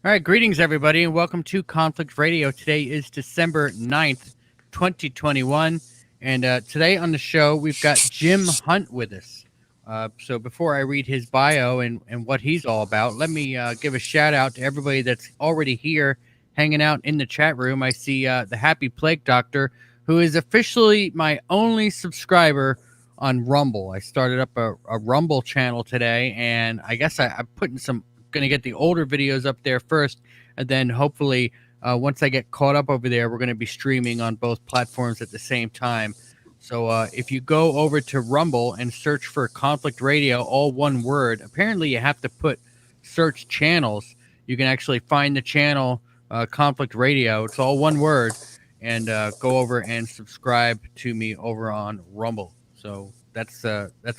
All right, greetings everybody, and welcome to Conflict Radio. Today is December 9th, 2021, and today on the show we've got Jim Hunt with us. So before I read his bio and what he's all about, let me give a shout out to everybody that's already here hanging out in the chat room. I see the Happy Plague Doctor, who is officially my only subscriber on Rumble. I started up a Rumble channel today, and I guess I'm putting some going to get the older videos up there first, and then hopefully once I get caught up over there, we're going to be streaming on both platforms at the same time. So if you go over to Rumble and search for Conflict Radio, all one word, apparently you have to put search channels. You can actually find the channel Conflict Radio. It's all one word, and go over and subscribe to me over on Rumble. So that's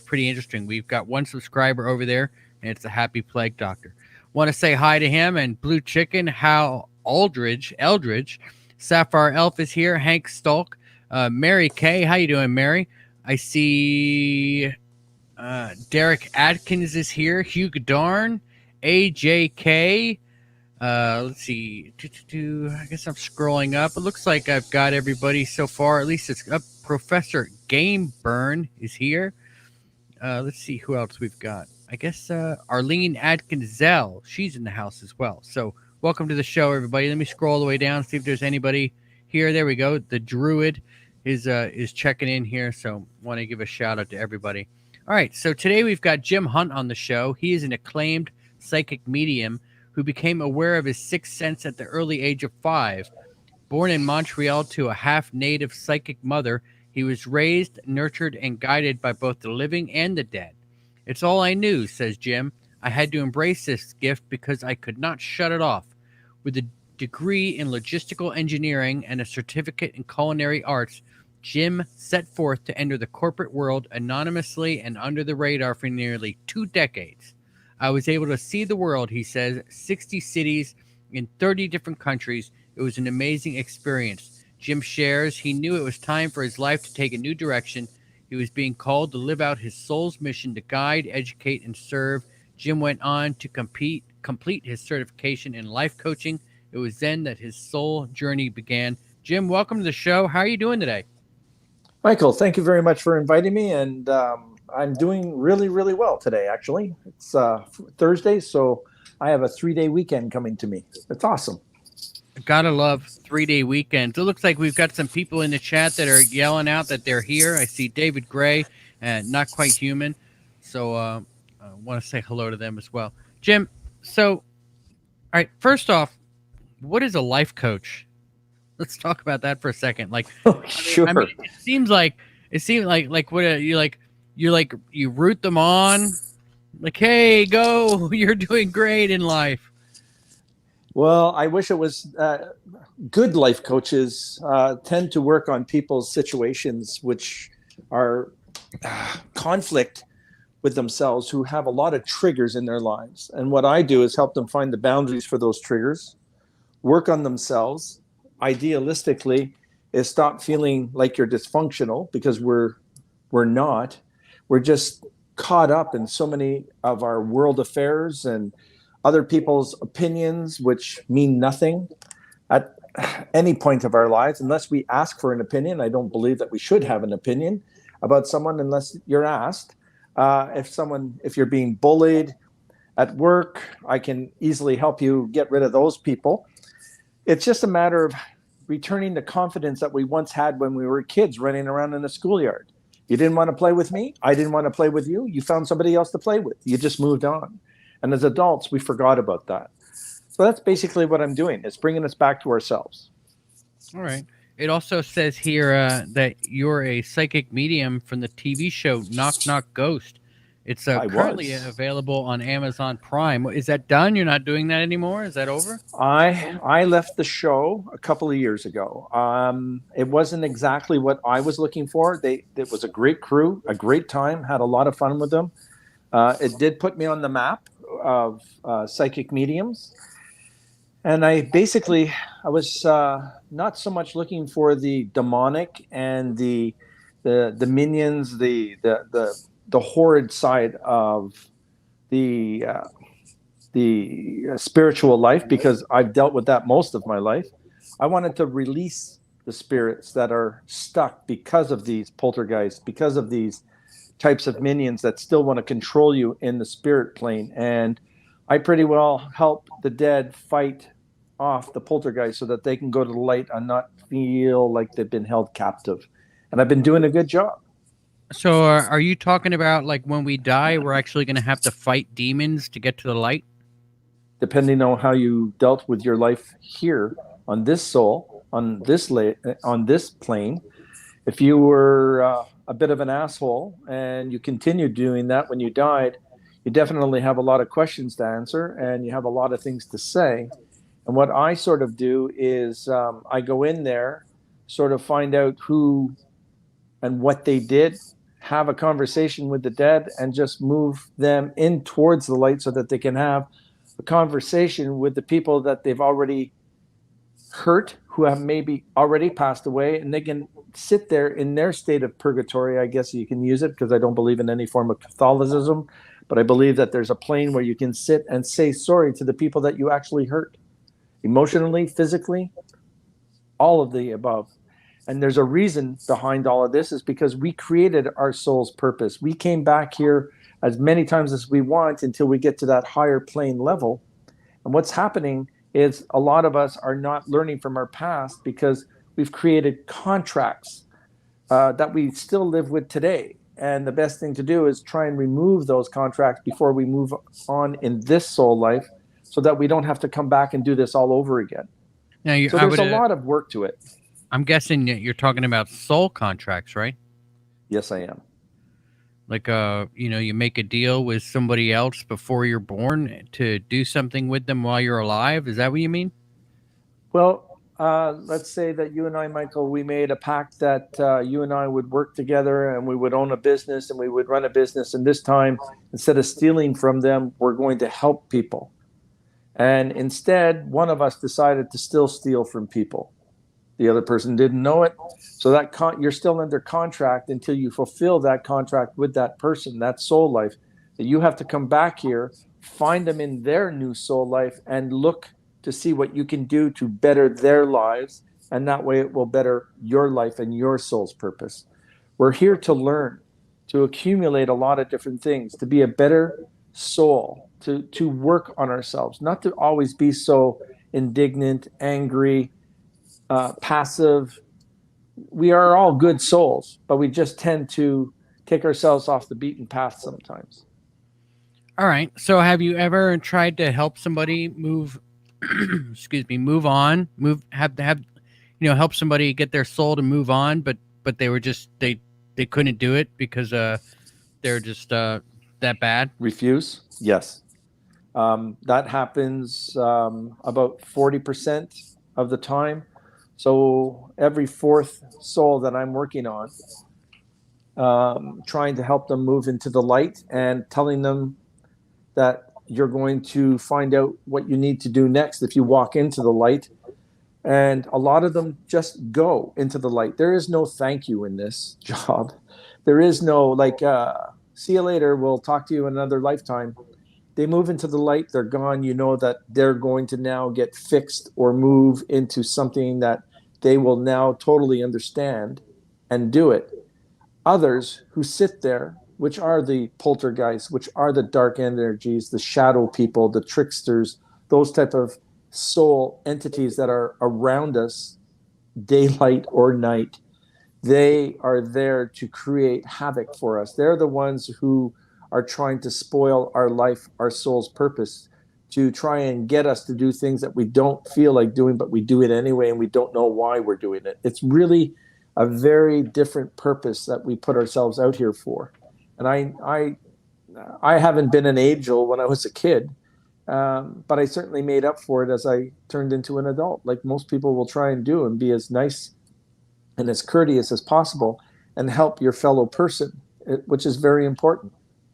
pretty interesting. We've got one subscriber over there, and it's the Happy Plague Doctor. Want to say hi to him and Blue Chicken, Hal Eldridge, Sapphire Elf is here, Hank Stolk, Mary Kay. How you doing, Mary? I see Derek Atkins is here, Hugh Darn, AJK. Let's see. I guess I'm scrolling up. It looks like I've got everybody so far. At least it's up. Professor Game Burn is here. Let's see who else we've got. I guess Arlene Atkinzel, she's in the house as well. So welcome to the show, everybody. Let me scroll all the way down, see if there's anybody here. There we go. The Druid is checking in here, so want to give a shout out to everybody. All right, so today we've got Jim Hunt on the show. He is an acclaimed psychic medium who became aware of his sixth sense at the early age of 5. Born in Montreal to a half-native psychic mother, he was raised, nurtured, and guided by both the living and the dead. It's all I knew, says Jim. I had to embrace this gift because I could not shut it off. With a degree in Logistical Engineering and a certificate in Culinary Arts, Jim set forth to enter the corporate world anonymously and under the radar for nearly 2 decades. I was able to see the world, he says, 60 cities in 30 different countries. It was an amazing experience. Jim shares he knew it was time for his life to take a new direction. He was being called to live out his soul's mission to guide, educate, and serve. Jim went on to complete his certification in life coaching. It was then that his soul journey began. Jim, welcome to the show. How are you doing today? Michael, thank you very much for inviting me, and I'm doing really, really well today, actually. It's Thursday, so I have a 3-day weekend coming to me. It's awesome. Gotta love 3-day weekends. It looks like we've got some people in the chat that are yelling out that they're here. I see David Gray and Not Quite Human. So I want to say hello to them as well. Jim, so, all right, first off, what is a life coach? Let's talk about that for a second. Like, Sure. I mean, it seems like what you root them on, like, hey, go, you're doing great in life. Well, I wish it was good life coaches tend to work on people's situations which are conflict with themselves, who have a lot of triggers in their lives. And what I do is help them find the boundaries for those triggers, work on themselves. Idealistically, is stop feeling like you're dysfunctional, because we're not. We're just caught up in so many of our world affairs and other people's opinions, which mean nothing at any point of our lives unless we ask for an opinion. I don't believe that we should have an opinion about someone unless you're asked. If you're being bullied at work, I can easily help you get rid of those people. It's just a matter of returning the confidence that we once had when we were kids running around in the schoolyard. You didn't want to play with me. I didn't want to play with you. You found somebody else to play with. You just moved on. And as adults, we forgot about that. So that's basically what I'm doing. It's bringing us back to ourselves. All right. It also says here that you're a psychic medium from the TV show Knock Knock Ghost. It's currently available on Amazon Prime. Is that done? You're not doing that anymore? Is that over? I left the show a couple of years ago. It wasn't exactly what I was looking for. It was a great crew, a great time, had a lot of fun with them. It did put me on the map of psychic mediums. And I was not so much looking for the demonic and the minions, the horrid side of the the spiritual life, because I've dealt with that most of my life. I wanted to release the spirits that are stuck because of these poltergeists, because of these types of minions that still want to control you in the spirit plane. And I pretty well help the dead fight off the poltergeist so that they can go to the light and not feel like they've been held captive. And I've been doing a good job. So are you talking about like when we die, we're actually going to have to fight demons to get to the light? Depending on how you dealt with your life here on this soul, on this plane, if you were a bit of an asshole and you continued doing that when you died, you definitely have a lot of questions to answer and you have a lot of things to say. And what I sort of do is I go in there, sort of find out who and what they did, have a conversation with the dead, and just move them in towards the light so that they can have a conversation with the people that they've already hurt, who have maybe already passed away, and they can sit there in their state of purgatory. I guess you can use it, because I don't believe in any form of Catholicism, but I believe that there's a plane where you can sit and say sorry to the people that you actually hurt, emotionally, physically, all of the above. And there's a reason behind all of this, is because we created our soul's purpose. We came back here as many times as we want until we get to that higher plane level. And what's happening is a lot of us are not learning from our past because we've created contracts that we still live with today. And the best thing to do is try and remove those contracts before we move on in this soul life, so that we don't have to come back and do this all over again. Now, so there's a lot of work to it. I'm guessing you're talking about soul contracts, right? Yes, I am. Like, you make a deal with somebody else before you're born to do something with them while you're alive. Is that what you mean? Well, let's say that you and I, Michael, we made a pact that you and I would work together and we would own a business and we would run a business. And this time, instead of stealing from them, we're going to help people. And instead, one of us decided to still steal from people. The other person didn't know it. So that you're still under contract until you fulfill that contract with that person, that soul life. That you have to come back here, find them in their new soul life, and look to see what you can do to better their lives. And that way it will better your life and your soul's purpose. We're here to learn, to accumulate a lot of different things, to be a better soul, to work on ourselves, not to always be so indignant, angry, passive. We are all good souls, but we just tend to take ourselves off the beaten path sometimes. All right. So have you ever tried to help somebody move move on, help somebody get their soul to move on, but they were just they couldn't do it because they're just that bad? Refuse? Yes. That happens about 40% of the time. So every fourth soul that I'm working on, trying to help them move into the light and telling them that you're going to find out what you need to do next if you walk into the light. And a lot of them just go into the light. There is no thank you in this job. There is no see you later, we'll talk to you in another lifetime. They move into the light, they're gone. You know that they're going to now get fixed or move into something that they will now totally understand and do it. Others who sit there, which are the poltergeists, which are the dark energies, the shadow people, the tricksters, those type of soul entities that are around us, daylight or night, they are there to create havoc for us. They're the ones who are trying to spoil our life, our soul's purpose, to try and get us to do things that we don't feel like doing, but we do it anyway, and we don't know why we're doing it. It's really a very different purpose that we put ourselves out here for. And I haven't been an angel when I was a kid, but I certainly made up for it as I turned into an adult, like most people will try and do, and be as nice and as courteous as possible and help your fellow person, which is very important.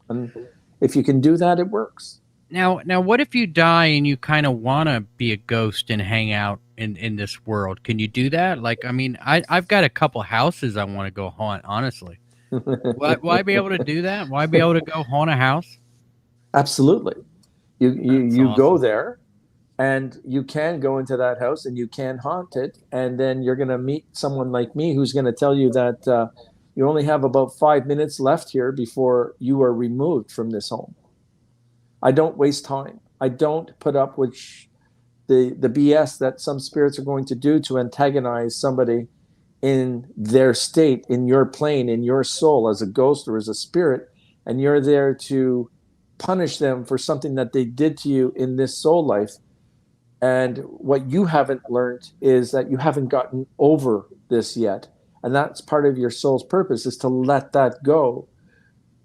And if you can do that, it works. Now, what if you die and you kind of want to be a ghost and hang out in this world? Can you do that? Like, I mean, I've got a couple houses I want to go haunt, honestly. Why be able to do that? Why be able to go haunt a house? Absolutely. That's You go awesome. there, and you can go into that house and you can haunt it, and then you're going to meet someone like me who's going to tell you that you only have about 5 minutes left here before you are removed from this home. I don't waste time. I don't put up with the BS that some spirits are going to do to antagonize somebody in their state, in your plane, in your soul, as a ghost or as a spirit, and you're there to punish them for something that they did to you in this soul life. And what you haven't learned is that you haven't gotten over this yet. And that's part of your soul's purpose, is to let that go.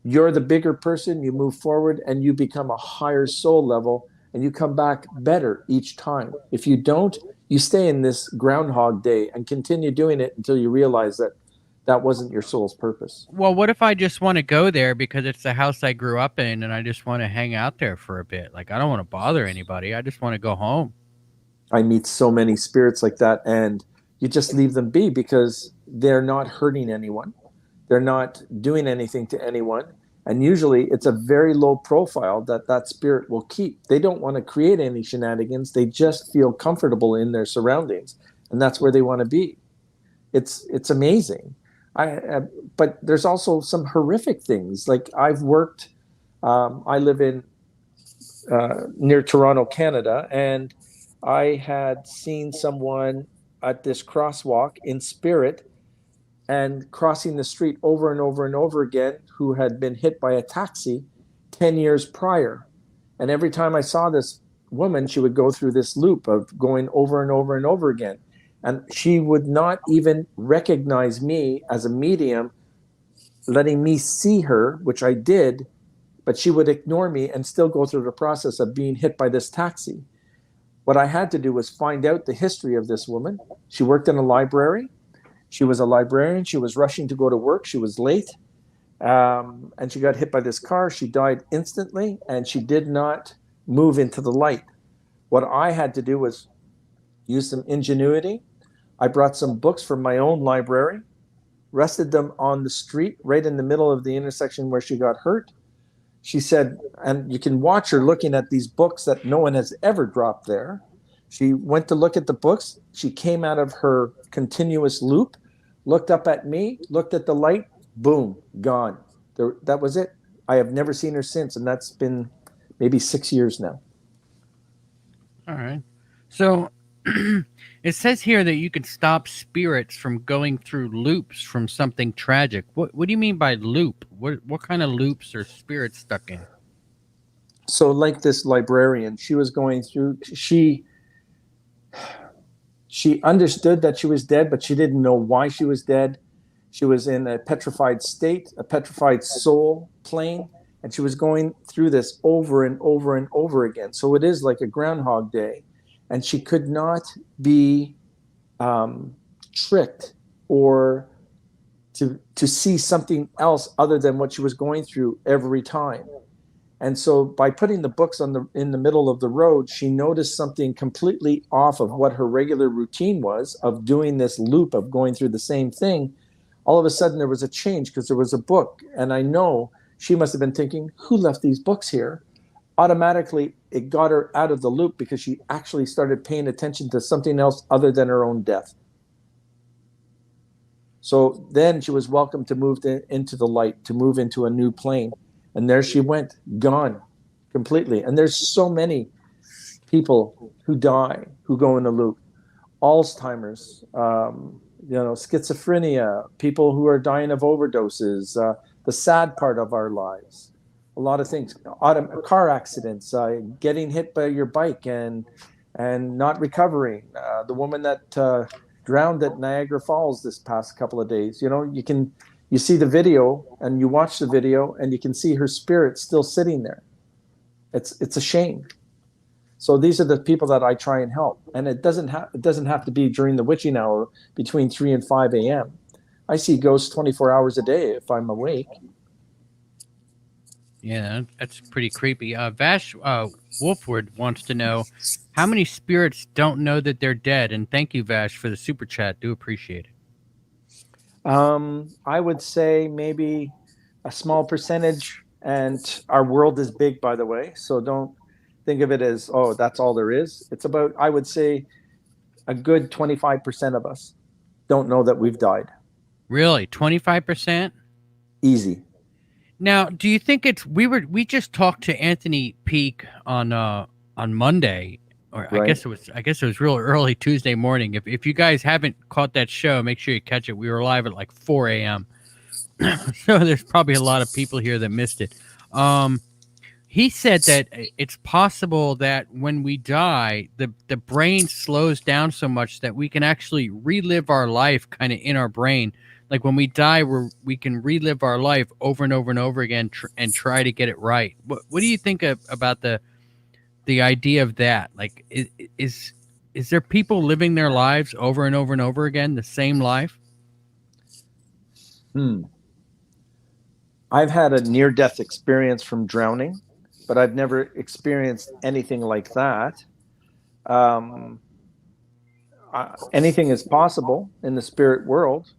You're the bigger person, you move forward and you become a higher soul level, and you come back better each time. If you don't, you stay in this Groundhog Day and continue doing it until you realize that that wasn't your soul's purpose. Well, what if I just want to go there because it's the house I grew up in and I just want to hang out there for a bit? Like, I don't want to bother anybody. I just want to go home. I meet so many spirits like that, and you just leave them be because they're not hurting anyone. They're not doing anything to anyone. And usually it's a very low profile that that spirit will keep. They don't want to create any shenanigans. They just feel comfortable in their surroundings. And that's where they want to be. It's amazing. But there's also some horrific things. Like I've worked, I live in near Toronto, Canada, and I had seen someone at this crosswalk in spirit and crossing the street over and over and over again, who had been hit by a taxi 10 years prior. And every time I saw this woman, she would go through this loop of going over and over and over again. And she would not even recognize me as a medium, letting me see her, which I did, but she would ignore me and still go through the process of being hit by this taxi. What I had to do was find out the history of this woman. She worked in a library. She was a librarian. She was rushing to go to work. She was late. And she got hit by this car. She died instantly, and she did not move into the light. What I had to do was use some ingenuity. I brought some books from my own library, rested them on the street right in the middle of the intersection where she got hurt. She said, and you can watch her looking at these books that no one has ever dropped there. She went to look at the books. She came out of her continuous loop, looked up at me, looked at the light, boom, gone. That was it. I have never seen her since, and that's been maybe 6 years now. All right. So it says here that you can stop spirits from going through loops from something tragic. What do you mean by loop? What kind of loops are spirits stuck in? So like this librarian, she was going through, she understood that she was dead, but she didn't know why she was dead. She was in a petrified state, a petrified soul plane, and she was going through this over and over and over again. So it is like a Groundhog Day, and she could not be tricked or to see something else other than what she was going through every time. And so by putting the books in the middle of the road, she noticed something completely off of what her regular routine was of doing this loop of going through the same thing. All of a sudden there was a change because there was a book. And I know she must have been thinking, who left these books here? Automatically, it got her out of the loop because she actually started paying attention to something else other than her own death. So then she was welcome to move into the light, to move into a new plane. And there she went, gone completely. And there's so many people who die, who go in the loop. Alzheimer's, schizophrenia, people who are dying of overdoses, the sad part of our lives, a lot of things, car accidents, getting hit by your bike and not recovering. The woman that drowned at Niagara Falls this past couple of days, you see the video and you watch the video and you can see her spirit still sitting there. It's a shame. So these are the people that I try and help. And it doesn't have to be during the witching hour between 3 and 5 a.m. I see ghosts 24 hours a day if I'm awake. Yeah, that's pretty creepy. Vash Wolfwood wants to know how many spirits don't know that they're dead. And thank you, Vash, for the super chat. Do appreciate it. I would say maybe a small percentage, and our world is big, by the way. So think of it as, oh, that's all there is. It's about, I would say, a good 25% of us don't know that we've died. Really, 25%? Easy. Now, do you think we just talked to Anthony Peak on Monday, or Right. I guess it was real early Tuesday morning. If you guys haven't caught that show, make sure you catch it. We were live at like 4 a.m. So there's probably a lot of people here that missed it. He said that it's possible that when we die, the brain slows down so much that we can actually relive our life kind of in our brain. Like when we die, we can relive our life over and over and over again and try to get it right. What do you think about the idea of that? Like, is there people living their lives over and over and over again, the same life? I've had a near-death experience from drowning, but I've never experienced anything like that. Anything is possible in the spirit world.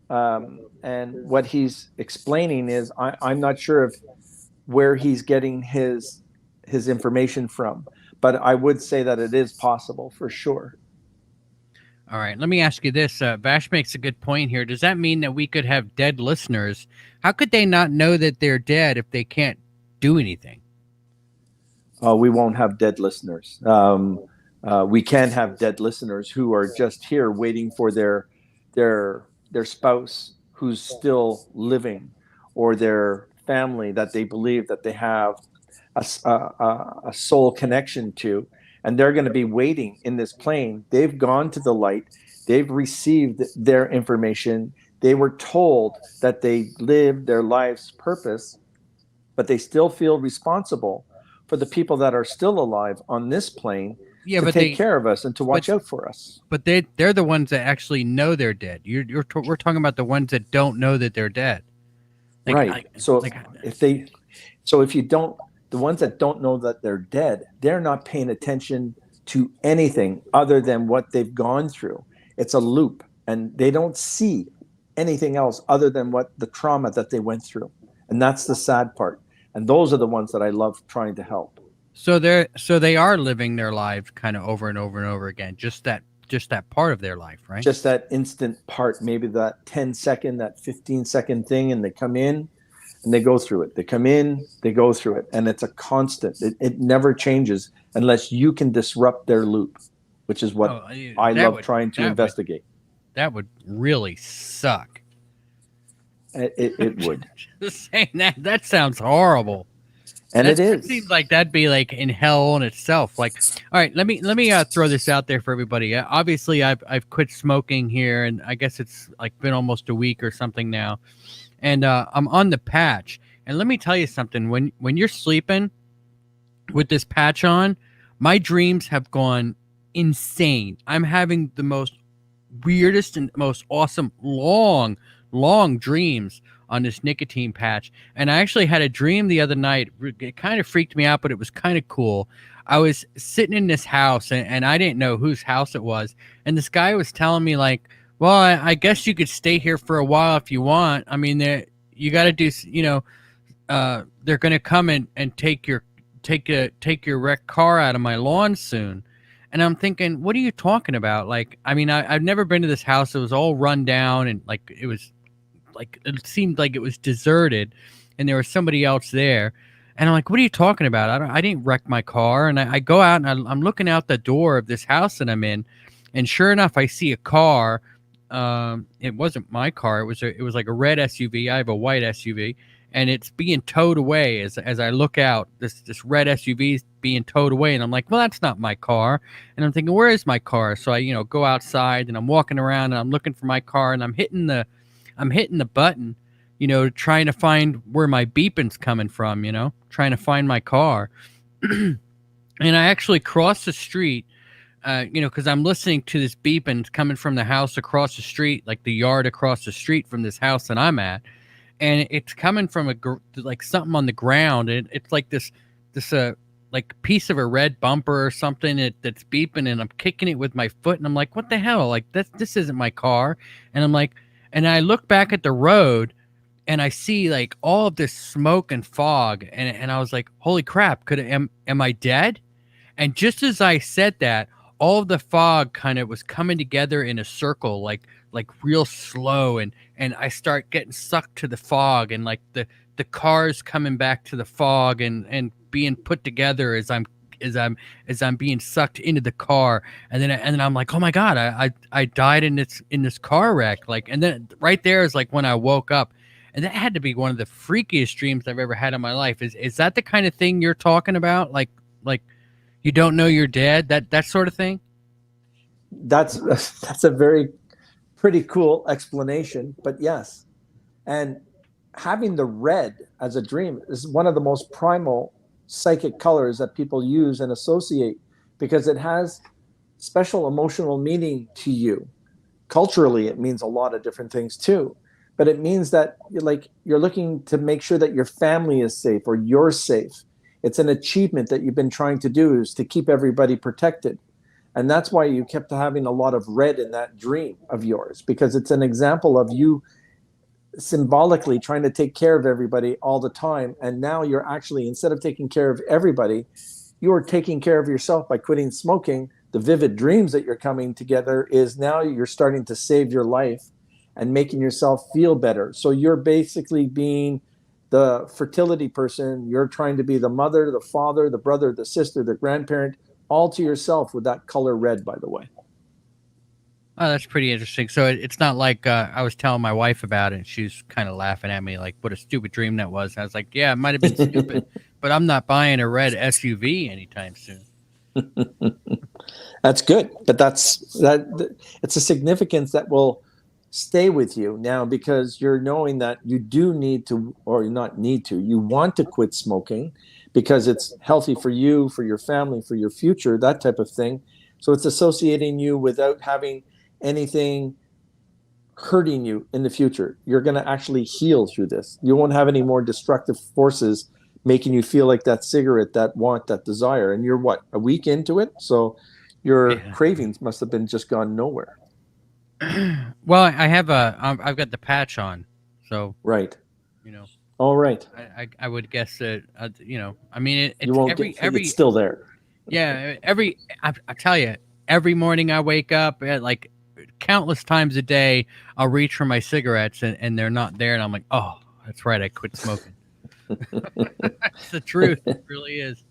And what he's explaining is, I'm not sure of where he's getting his information from, but I would say that it is possible for sure. All right, let me ask you this. Vash makes a good point here. Does that mean that we could have dead listeners? How could they not know that they're dead if they can't do anything? We won't have dead listeners. We can have dead listeners who are just here waiting for their spouse who's still living, or their family that they believe that they have a soul connection to, and they're going to be waiting in this plane. They've gone to the light. They've received their information. They were told that they lived their life's purpose, but they still feel responsible for the people that are still alive on this plane, to take care of us and to watch out for us. But they're the ones that actually know they're dead. We're talking about the ones that don't know that they're dead. Right. The ones that don't know that they're dead, they're not paying attention to anything other than what they've gone through. It's a loop, and they don't see anything else other than what the trauma that they went through. And that's the sad part. And those are the ones that I love trying to help. So they are living their lives kind of over and over and over again. Just that part of their life, right? Just that instant part, maybe that 10-second, that 15-second thing, and they come in and they go through it. They come in, they go through it, and it's a constant. It never changes unless you can disrupt their loop, which is what I love trying to investigate. That would really suck. It would. Just saying that sounds horrible. And it is. It seems like that'd be like in hell in itself. Like, all right, let me throw this out there for everybody. Obviously, I've quit smoking here, and I guess it's like been almost a week or something now. And I'm on the patch. And let me tell you something. When you're sleeping with this patch on, my dreams have gone insane. I'm having the most weirdest and most awesome long dreams on this nicotine patch. And I actually had a dream the other night. It kind of freaked me out, but it was kind of cool. I was sitting in this house, and I didn't know whose house it was. And this guy was telling me, like, well, I guess you could stay here for a while if you want. I mean, you got to do, they're going to come and take your wrecked car out of my lawn soon. And I'm thinking, what are you talking about? Like, I mean, I've never been to this house. It was all run down, and like it seemed like it was deserted, and there was somebody else there. And I'm like, what are you talking about? I didn't wreck my car. And I go out, and I'm looking out the door of this house that I'm in, and sure enough, I see a car. It wasn't my car. It was like a red SUV. I have a white SUV, and it's being towed away. As I look out, this red SUV is being towed away, and I'm like, well, that's not my car. And I'm thinking, where is my car? So I go outside, and I'm walking around, and I'm looking for my car, and I'm hitting the button, trying to find where my beeping's coming from, trying to find my car. And I actually crossed the street, because I'm listening to this beeping coming from the house across the street, like the yard across the street from this house that I'm at. And it's coming from like something on the ground. And it's like this like piece of a red bumper or something that's beeping, and I'm kicking it with my foot. And I'm like, what the hell? Like, this isn't my car. And I'm like, and I look back at the road, and I see like all of this smoke and fog, and I was like, holy crap! Am I dead? And just as I said that, all of the fog kind of was coming together in a circle, like real slow, and I start getting sucked to the fog, and like the cars coming back to the fog and being put together as I'm as I'm being sucked into the car, and then I'm like, oh my god, I died in this car wreck, like, and then right there is like when I woke up, and that had to be one of the freakiest dreams I've ever had in my life. Is that the kind of thing you're talking about, like you don't know you're dead, that sort of thing? That's a very pretty cool explanation, but yes. And having the red as a dream is one of the most primal psychic colors that people use and associate because it has special emotional meaning to you. Culturally, it means a lot of different things too. But it means that you're looking to make sure that your family is safe or you're safe. It's an achievement that you've been trying to do, is to keep everybody protected. And that's why you kept having a lot of red in that dream of yours, because it's an example of you symbolically trying to take care of everybody all the time. And now you're actually, instead of taking care of everybody, you're taking care of yourself by quitting smoking. The vivid dreams that you're coming together is now you're starting to save your life and making yourself feel better. So you're basically being the fertility person. You're trying to be the mother, the father, the brother, the sister, the grandparent, all to yourself with that color red, by the way. Oh, that's pretty interesting. So it's not like I was telling my wife about it, and she was kind of laughing at me like, what a stupid dream that was. I was like, yeah, it might have been stupid, but I'm not buying a red SUV anytime soon. That's good, but it's a significance that will stay with you now, because you're knowing that you do need to, or not need to, you want to quit smoking because it's healthy for you, for your family, for your future, that type of thing. So it's associating you without having anything hurting you in the future. You're going to actually heal through this. You won't have any more destructive forces making you feel like that cigarette, that want, that desire. And you're what, a week into it? So your cravings must have been just gone nowhere. Well, I've got the patch on, so right. You know. All right. I would guess that I mean you won't it's still there. Yeah, I tell you, every morning I wake up at like countless times a day, I'll reach for my cigarettes and they're not there, and I'm like, oh, that's right, I quit smoking. It's the truth. It really is.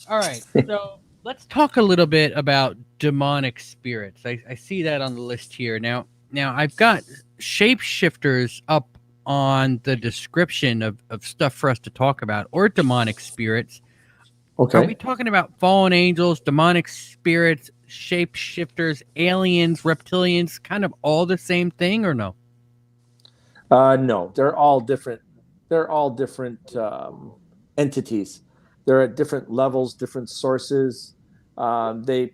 All right, so let's talk a little bit about demonic spirits. I see that on the list here. Now I've got shapeshifters up on the description of stuff for us to talk about, or demonic spirits. Okay. Are we talking about fallen angels, demonic spirits, shapeshifters, aliens, reptilians, kind of all the same thing, or no? No, they're all different. They're all different entities. They're at different levels, different sources. They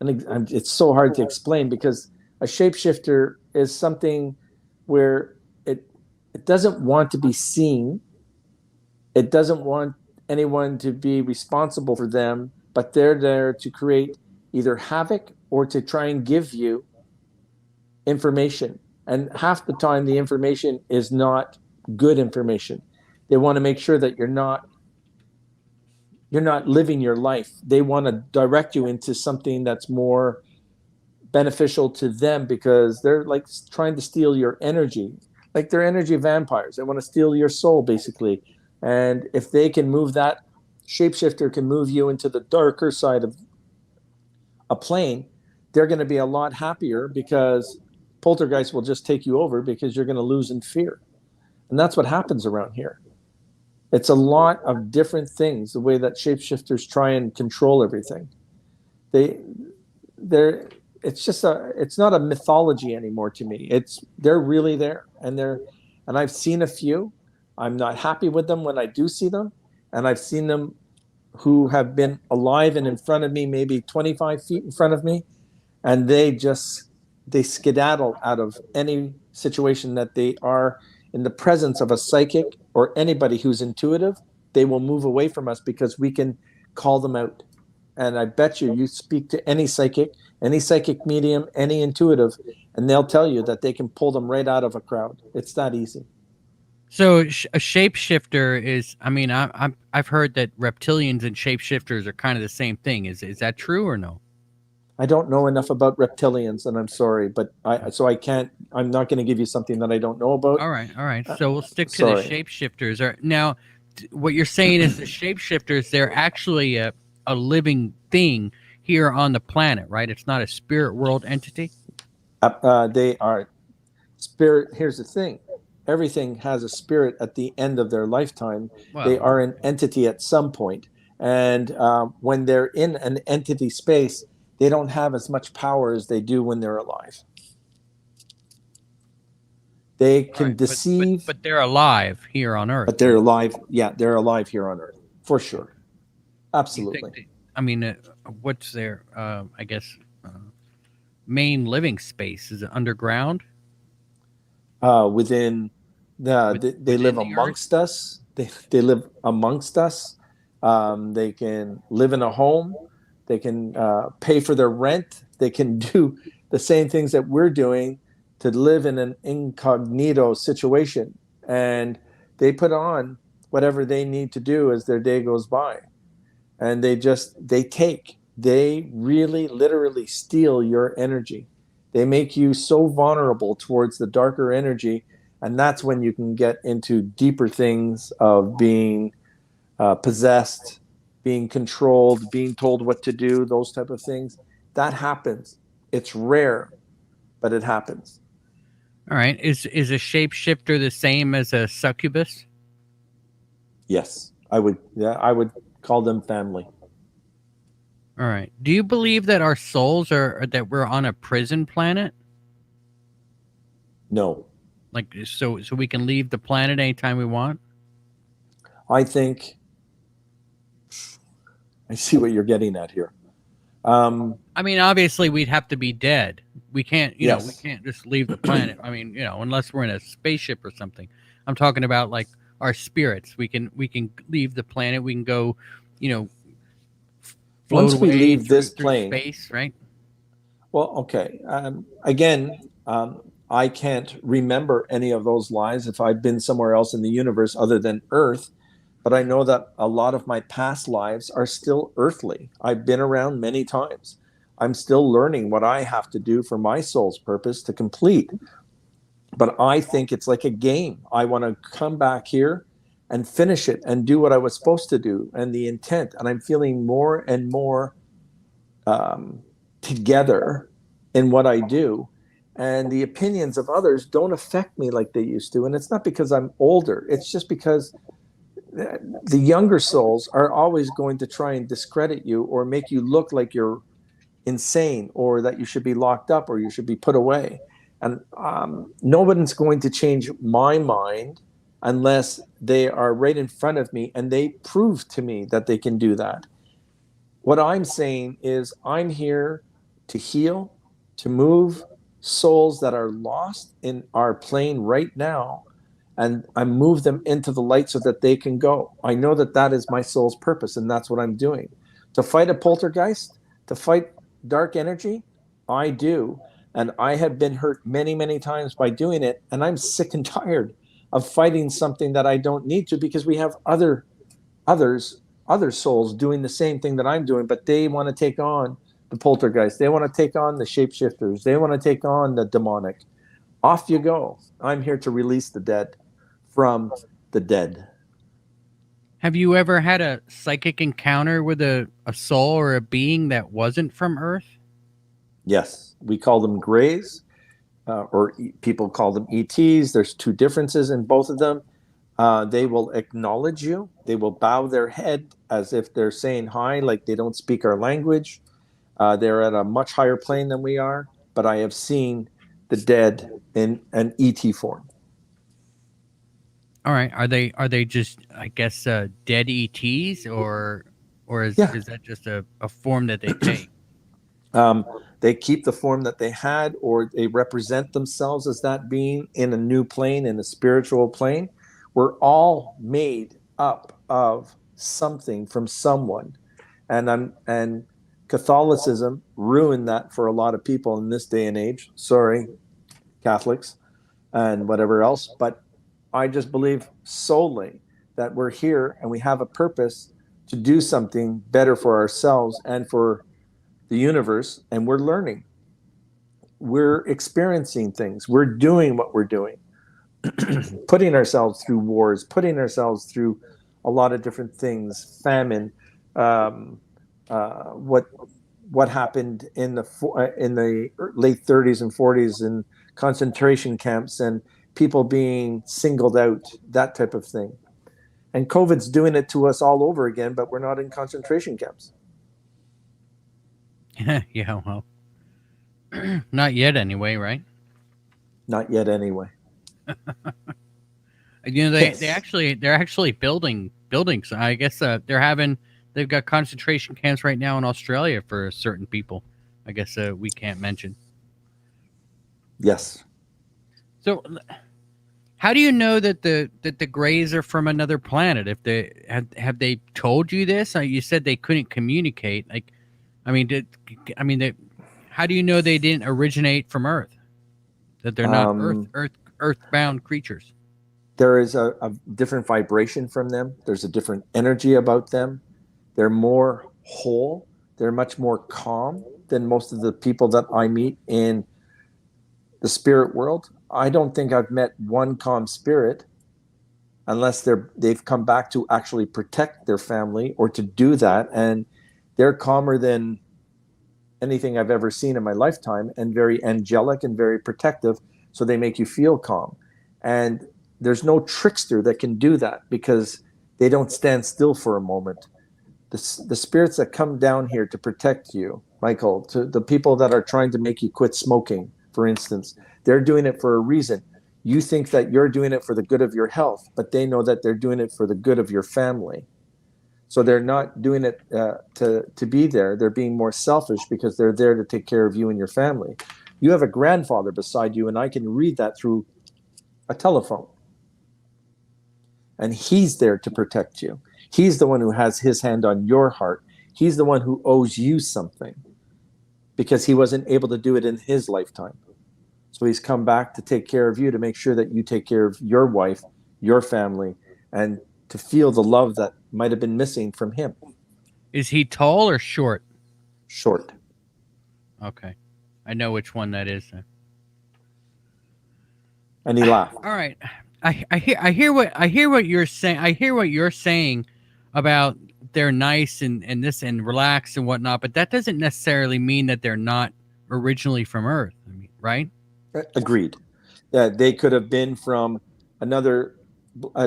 and it's so hard to explain, because a shapeshifter is something where it doesn't want to be seen. It doesn't want anyone to be responsible for them, but they're there to create either havoc or to try and give you information. And half the time, the information is not good information. They want to make sure that you're not living your life. They want to direct you into something that's more beneficial to them, because they're like trying to steal your energy. Like, they're energy vampires. They want to steal your soul, basically. And if they can move that, shapeshifter can move you into the darker side of a plane, they're going to be a lot happier, because poltergeist will just take you over, because you're going to lose in fear. And that's what happens around here. It's a lot of different things, the way that shapeshifters try and control everything. It's not a mythology anymore to me. They're really there, and I've seen a few. I'm not happy with them when I do see them, and I've seen them who have been alive and in front of me, maybe 25 feet in front of me, and they skedaddle out of any situation that they are in the presence of a psychic or anybody who's intuitive. They will move away from us because we can call them out. And I bet you speak to any psychic medium, any intuitive, and they'll tell you that they can pull them right out of a crowd. It's that easy. So a shapeshifter is, I mean, I've heard that reptilians and shapeshifters are kind of the same thing. Is that true or no? I don't know enough about reptilians, and I'm sorry, but I can't. I'm not going to give you something that I don't know about. All right, all right. Uh, So we'll stick to the Sorry. shapeshifters. Are now, what you're saying is the shapeshifters, they're actually a living thing here on the planet, right? It's not a spirit world entity. They are spirit. Here's the thing: everything has a spirit at the end of their lifetime. They Well, are an entity at some point, and when they're in an entity space, they don't have as much power as they do when they're alive. They all can right, but deceive, but they're alive here on Earth, but they're though. alive. Yeah, they're alive here on Earth for sure. You think? Absolutely. I mean, what's their? I guess main living space is it underground Within they live within the Earth. amongst us. They live amongst us. They can live in a home. They can pay for their rent. They can do the same things that we're doing to live in an incognito situation, and they put on whatever they need to do as their day goes by, and they really literally steal your energy. They make you so vulnerable towards the darker energy, and that's when you can get into deeper things of being possessed, being controlled, being told what to do, those type of things. That happens. It's rare, but it happens. All right, is a shapeshifter the same as a succubus? Yes, I would. Yeah, I would call them family. All right. Do you believe that our souls are that we're on a prison planet? No, Like so we can leave the planet anytime we want? I think I see what you're getting at here. Um, I mean, obviously we'd have to be dead. We can't, we yes, can't just leave the planet. I mean, unless we're in a spaceship or something. I'm talking about like our spirits. We can leave the planet. We can go, you know, float once we away leave through this through plane, space, right? well, okay. Again, I can't remember any of those lives if I've been somewhere else in the universe other than Earth, but I know that a lot of my past lives are still earthly. I've been around many times. I'm still learning what I have to do for my soul's purpose to complete. But I think it's like a game. I want to come back here and finish it and do what I was supposed to do and the intent. And I'm feeling more and more um, together in what I do. And the opinions of others don't affect me like they used to. And it's not because I'm older, it's just because the younger souls are always going to try and discredit you or make you look like you're insane or that you should be locked up or you should be put away. And nobody's going to change my mind unless they are right in front of me and they prove to me that they can do that. What I'm saying is, I'm here to heal, to move souls that are lost in our plane right now, and I move them into the light so that they can go. I know that that is my soul's purpose, and that's what I'm doing. To fight a poltergeist, to fight dark energy, I do. And I have been hurt many, many times by doing it. And I'm sick and tired of fighting something that I don't need to because we have others other souls doing the same thing that I'm doing, but they want to take on the poltergeist. They want to take on the shapeshifters. They want to take on the demonic. Off you go. I'm here to release the dead from the dead. Have you ever had a psychic encounter with a soul or a being that wasn't from Earth? Yes, we call them grays, or people call them ETs. There's two differences in both of them. They will acknowledge you. They will bow their head as if they're saying hi, like they don't speak our language. They're at a much higher plane than we are, but I have seen the dead in an ET form. All right. Are they just, I guess, dead ETs, or is Yeah. is that just a form that they take? Um, they keep the form that they had, or they represent themselves as that being in a new plane, in a spiritual plane. We're all made up of something from someone, and Catholicism ruined that for a lot of people in this day and age. Sorry, Catholics and whatever else, but I just believe solely that we're here and we have a purpose to do something better for ourselves and for the universe. And we're learning, we're experiencing things, we're doing what we're doing, putting ourselves through wars, putting ourselves through a lot of different things, famine, um, what happened in the late 30s and 40s in concentration camps and people being singled out, that type of thing. And COVID's doing it to us all over again, but we're not in concentration camps. Yeah, well, not yet anyway, right? Not yet, anyway. You know, they're actually building buildings. I guess they've got concentration camps right now in Australia for certain people. I guess we can't mention. Yes. So, how do you know that the Greys are from another planet? If they have they told you this? You said they couldn't communicate. Like, I mean, how do you know they didn't originate from Earth? That they're not earthbound creatures. There is a different vibration from them. There's a different energy about them. They're more whole. They're much more calm than most of the people that I meet in the spirit world. I don't think I've met one calm spirit unless they've come back to actually protect their family or to do that. And they're calmer than anything I've ever seen in my lifetime, and very angelic and very protective. So they make you feel calm. And there's no trickster that can do that because they don't stand still for a moment. The spirits that come down here to protect you, Michael, to the people that are trying to make you quit smoking, for instance, they're doing it for a reason. You think that you're doing it for the good of your health, but they know that they're doing it for the good of your family. So they're not doing it to be there. They're being more selfish because they're there to take care of you and your family. You have a grandfather beside you, and I can read that through a telephone. And he's there to protect you. He's the one who has his hand on your heart. He's the one who owes you something because he wasn't able to do it in his lifetime. So he's come back to take care of you, to make sure that you take care of your wife, your family, and to feel the love that might have been missing from him. Is he tall or short? Short. Okay. I know which one that is. And he laughed. All right. I hear what you're saying. I hear what you're saying about they're nice and this and relaxed and whatnot, but that doesn't necessarily mean that they're not originally from Earth. I mean, right? Agreed. They could have been from another.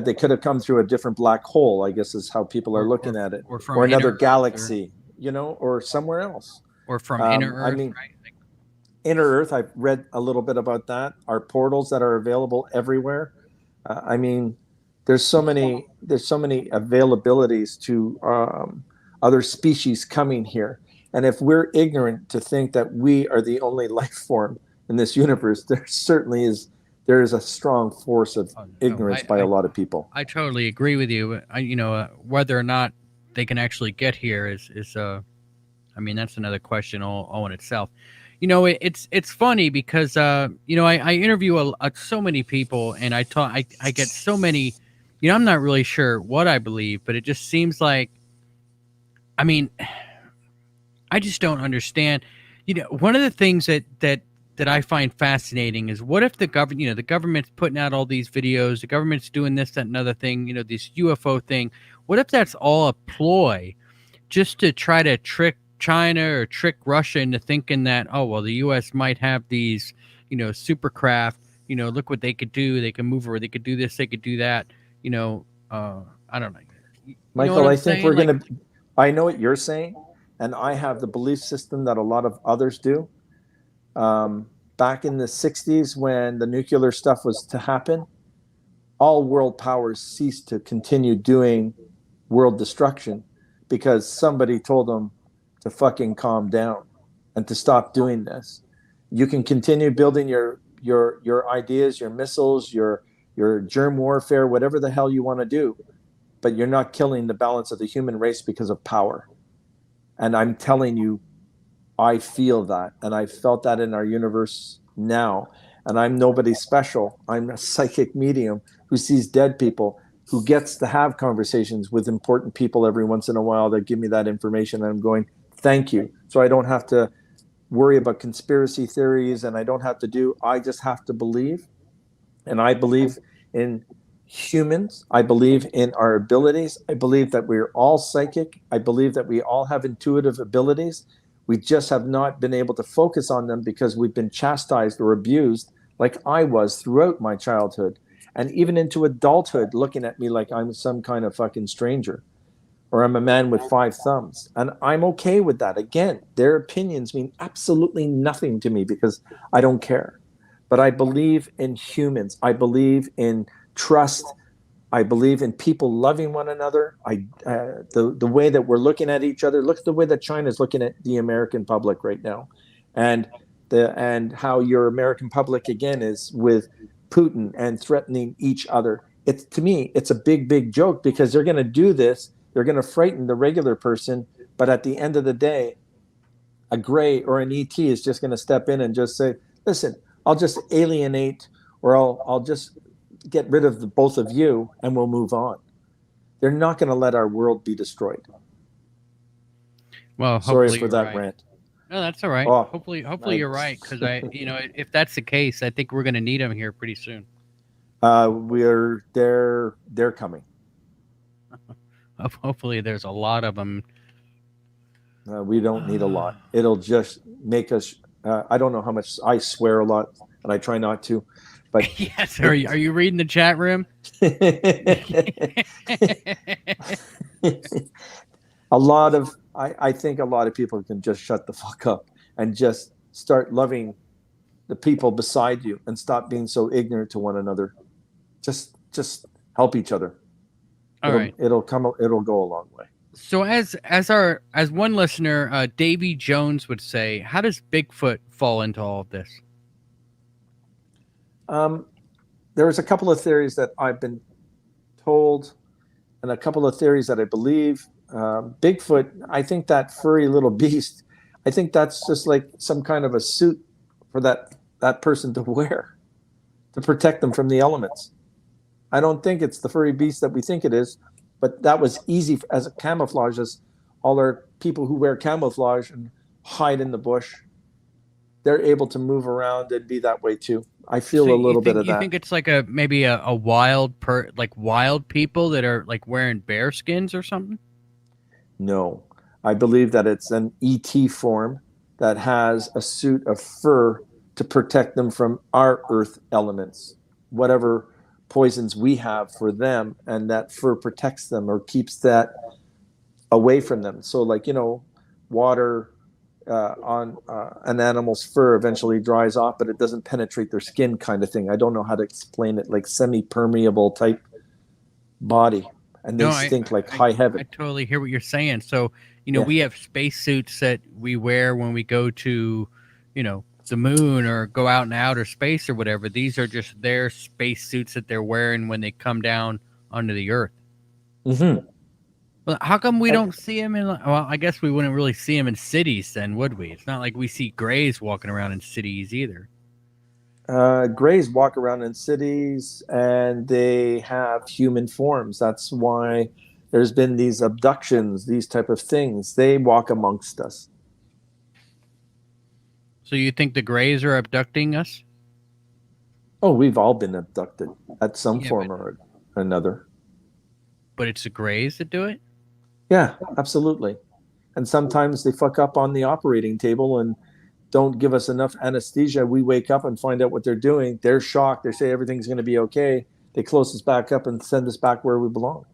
They could have come through a different black hole, I guess is how people are looking at it, or another galaxy, or somewhere else, or from inner Earth. I mean, right? inner Earth. I've read a little bit about that. Are portals that are available everywhere. I mean, there's so many availabilities to other species coming here, and if we're ignorant to think that we are the only life form in this universe, there is a strong force of ignorance by a lot of people. I totally agree with you. Whether or not they can actually get here is I mean, that's another question all in itself. It's funny because I interview so many people, and I get so many. I'm not really sure what I believe, but it just seems like, I mean, I just don't understand. One of the things that I find fascinating is, what if the government's putting out all these videos, the government's doing this, that, and another thing, this UFO thing. What if that's all a ploy just to try to trick China or trick Russia into thinking that, oh, well, the U.S. might have these, supercraft, look what they could do. They can move, or they could do this, they could do that. I don't know. Michael, I think we're going to, I know what you're saying, and I have the belief system that a lot of others do. Back in the 60s, when the nuclear stuff was to happen, all world powers ceased to continue doing world destruction because somebody told them to fucking calm down and to stop doing this. You can continue building your ideas, your missiles, your germ warfare, whatever the hell you want to do, but you're not killing the balance of the human race because of power. And I'm telling you, I feel that, and I felt that in our universe now. and I'm nobody special. I'm a psychic medium who sees dead people, who gets to have conversations with important people every once in a while that give me that information. And I'm going, thank you. So I don't have to worry about conspiracy theories, and I just have to believe. And I believe in humans. I believe in our abilities. I believe that we're all psychic. I believe that we all have intuitive abilities. We just have not been able to focus on them because we've been chastised or abused, like I was throughout my childhood and even into adulthood, looking at me like I'm some kind of fucking stranger, or I'm a man with five thumbs. And I'm okay with that. Again, their opinions mean absolutely nothing to me because I don't care. But I believe in humans. I believe in trust. I believe in people loving one another. The way that we're looking at each other. Look at the way that China is looking at the American public right now, and how your American public again is with Putin and threatening each other. It's, to me, it's a big joke, because they're going to do this. They're going to frighten the regular person, but at the end of the day, a gray or an ET is just going to step in and just say, "Listen, I'll just alienate, or I'll just get rid of the both of you, and we'll move on." They're not going to let our world be destroyed. Well, sorry hopefully for you're that right. rant. No, that's all right. Oh, Hopefully I, you're right, because if that's the case, I think we're going to need them here pretty soon. they're coming. Hopefully, there's a lot of them. We don't need a lot. It'll just make us. I don't know how much I swear a lot, and I try not to. But Yes, are you reading the chat room? I think a lot of people can just shut the fuck up and just start loving the people beside you and stop being so ignorant to one another. Just help each other. It'll go a long way. So as one listener, Davy Jones would say, how does Bigfoot fall into all of this? There's a couple of theories that I've been told, and a couple of theories that I believe. Bigfoot, I think that furry little beast, I think that's just like some kind of a suit for that person to wear to protect them from the elements. I don't think it's the furry beast that we think it is, but that was easy as a camouflage, as all our people who wear camouflage and hide in the bush, they're able to move around and be that way too. I feel a little bit of that. You think it's like maybe a wild wild people that are like wearing bear skins or something? No, I believe that it's an ET form that has a suit of fur to protect them from our earth elements, whatever poisons we have for them, and that fur protects them or keeps that away from them. So like, water on an animal's fur eventually dries off, but it doesn't penetrate their skin, kind of thing. I don't know how to explain it, like semi-permeable type body. And they stink like high heaven. I totally hear what you're saying. So, we have spacesuits that we wear when we go to, the moon or go out in outer space or whatever. These are just their spacesuits that they're wearing when they come down onto the Earth. Mm-hmm. Well, how come we don't see them in? Well, I guess we wouldn't really see them in cities, then, would we? It's not like we see grays walking around in cities either. Greys walk around in cities, and they have human forms. That's why there's been these abductions, these type of things. They walk amongst us. So you think the Greys are abducting us? Oh, we've all been abducted at some form or another. But it's the Greys that do it? Yeah, absolutely. And sometimes they fuck up on the operating table and don't give us enough anesthesia. We wake up and find out what they're doing. They're shocked. They say everything's going to be okay. They close us back up and send us back where we belong.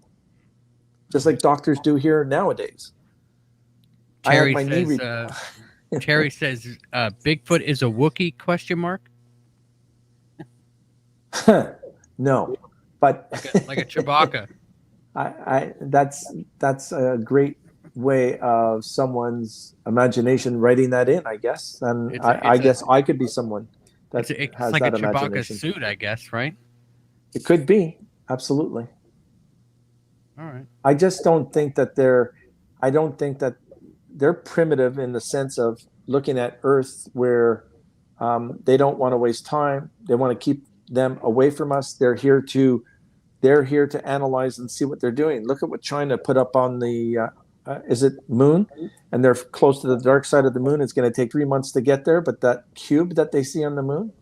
Just like doctors do here nowadays. Terry says, Bigfoot is a Wookiee, ? No, but like a Chewbacca. That's a great way of someone's imagination writing that in, I guess. And I guess I could be someone that has like that a Chewbacca imagination. Suit, I guess, right? It could be, absolutely. All right. I just don't think that they're primitive in the sense of looking at Earth, where They don't want to waste time. They want to keep them away from us. They're here to analyze and see what they're doing. Look at what China put up on the is it moon, and they're close to the dark side of the moon. It's going to take 3 months to get there, but that cube that they see on the moon,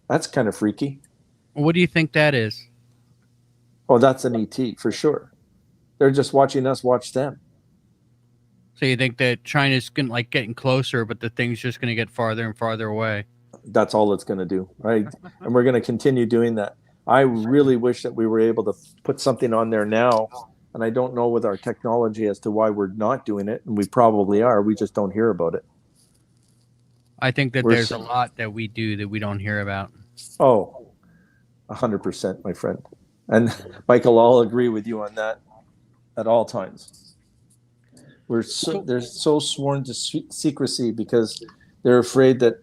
that's kind of freaky. What do you think that is? Oh, that's an ET for sure. They're just watching us watch them. So you think that China's getting closer, but the thing's just going to get farther and farther away? That's all it's going to do, right? And we're going to continue doing that. I really wish that we were able to put something on there now, and I don't know with our technology as to why we're not doing it, and we probably are. We just don't hear about it. I think that there's a lot that we do that we don't hear about. Oh, 100%, my friend. And Michael, I'll agree with you on that at all times. They're so sworn to secrecy because they're afraid that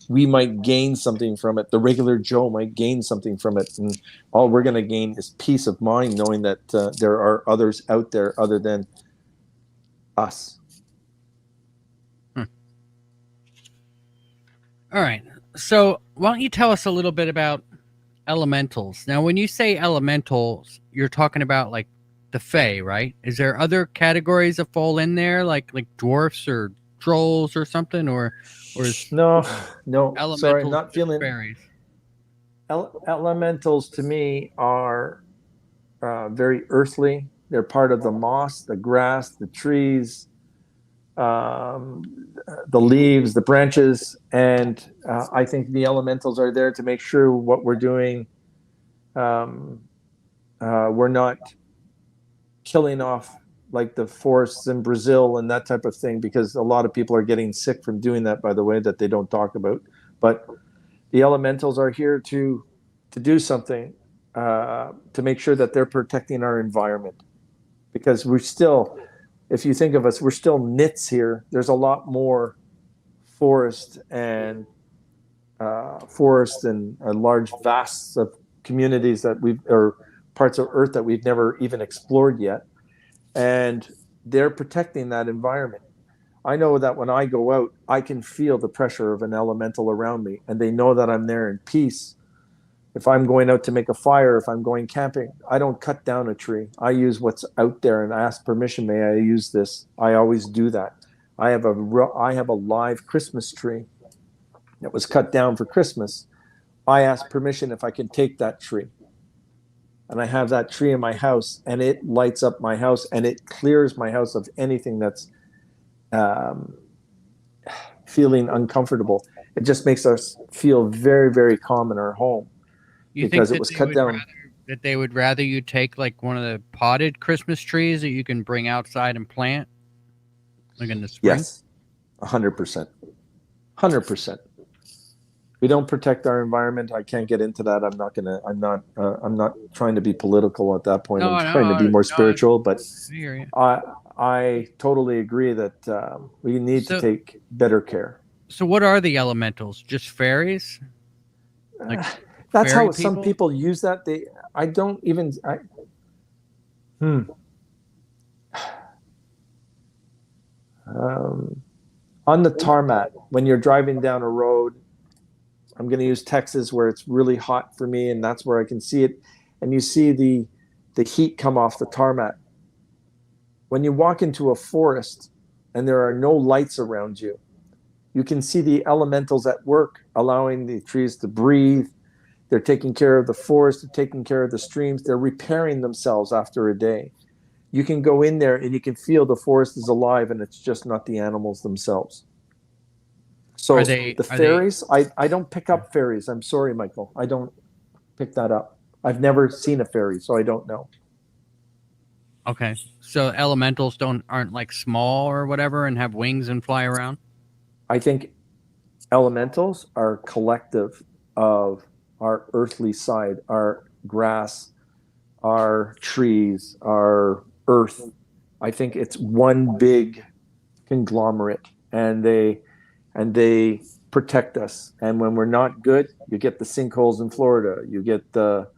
we might gain something from it. The regular Joe might gain something from it. And all we're going to gain is peace of mind, knowing that there are others out there other than us. All right. So why don't you tell us a little bit about elementals? Now, when you say elementals, you're talking about like the Fae, right? Is there other categories that fall in there, like dwarfs or trolls or something, or is no? Sorry, I'm elementals not feeling fairies? Elementals to me are very earthly. They're part of the moss, the grass, the trees, the leaves, the branches, and I think the elementals are there to make sure what we're doing, we're not killing off like the forests in Brazil and that type of thing, because a lot of people are getting sick from doing that, by the way, that they don't talk about. But the elementals are here to do something, to make sure that they're protecting our environment, because we're still, if you think of us, we're still nits here. There's a lot more forest and large vasts of communities that or parts of Earth that we've never even explored yet. And they're protecting that environment. I know that when I go out, I can feel the pressure of an elemental around me, and they know that I'm there in peace. If I'm going out to make a fire, if I'm going camping, I don't cut down a tree. I use what's out there and ask permission. May I use this? I always do that. I have a live Christmas tree that was cut down for Christmas. I ask permission if I can take that tree. And I have that tree in my house, and it lights up my house, and it clears my house of anything that's feeling uncomfortable. It just makes us feel very, very calm in our home. You because think it was cut down. That they would rather you take like one of the potted Christmas trees that you can bring outside and plant, like in the spring? Yes, 100%. 100%. We don't protect our environment. I can't get into that. I'm not trying to be political at that point. I'm trying to be more spiritual, but I totally agree that we need to take better care. So what are the elementals? Just fairies? That's how some people use that. On the tarmac, when you're driving down a road, I'm going to use Texas where it's really hot for me, and that's where I can see it. And you see the heat come off the tarmac. When you walk into a forest and there are no lights around you, you can see the elementals at work, allowing the trees to breathe. They're taking care of the forest, they're taking care of the streams, they're repairing themselves after a day. You can go in there and you can feel the forest is alive, and it's just not the animals themselves. So the fairies, I don't pick up fairies. I'm sorry, Michael. I don't pick that up. I've never seen a fairy, so I don't know. Okay. So elementals aren't like small or whatever and have wings and fly around? I think elementals are collective of our earthly side, our grass, our trees, our earth. I think it's one big conglomerate, and they protect us. And when we're not good, you get the sinkholes in Florida. You get the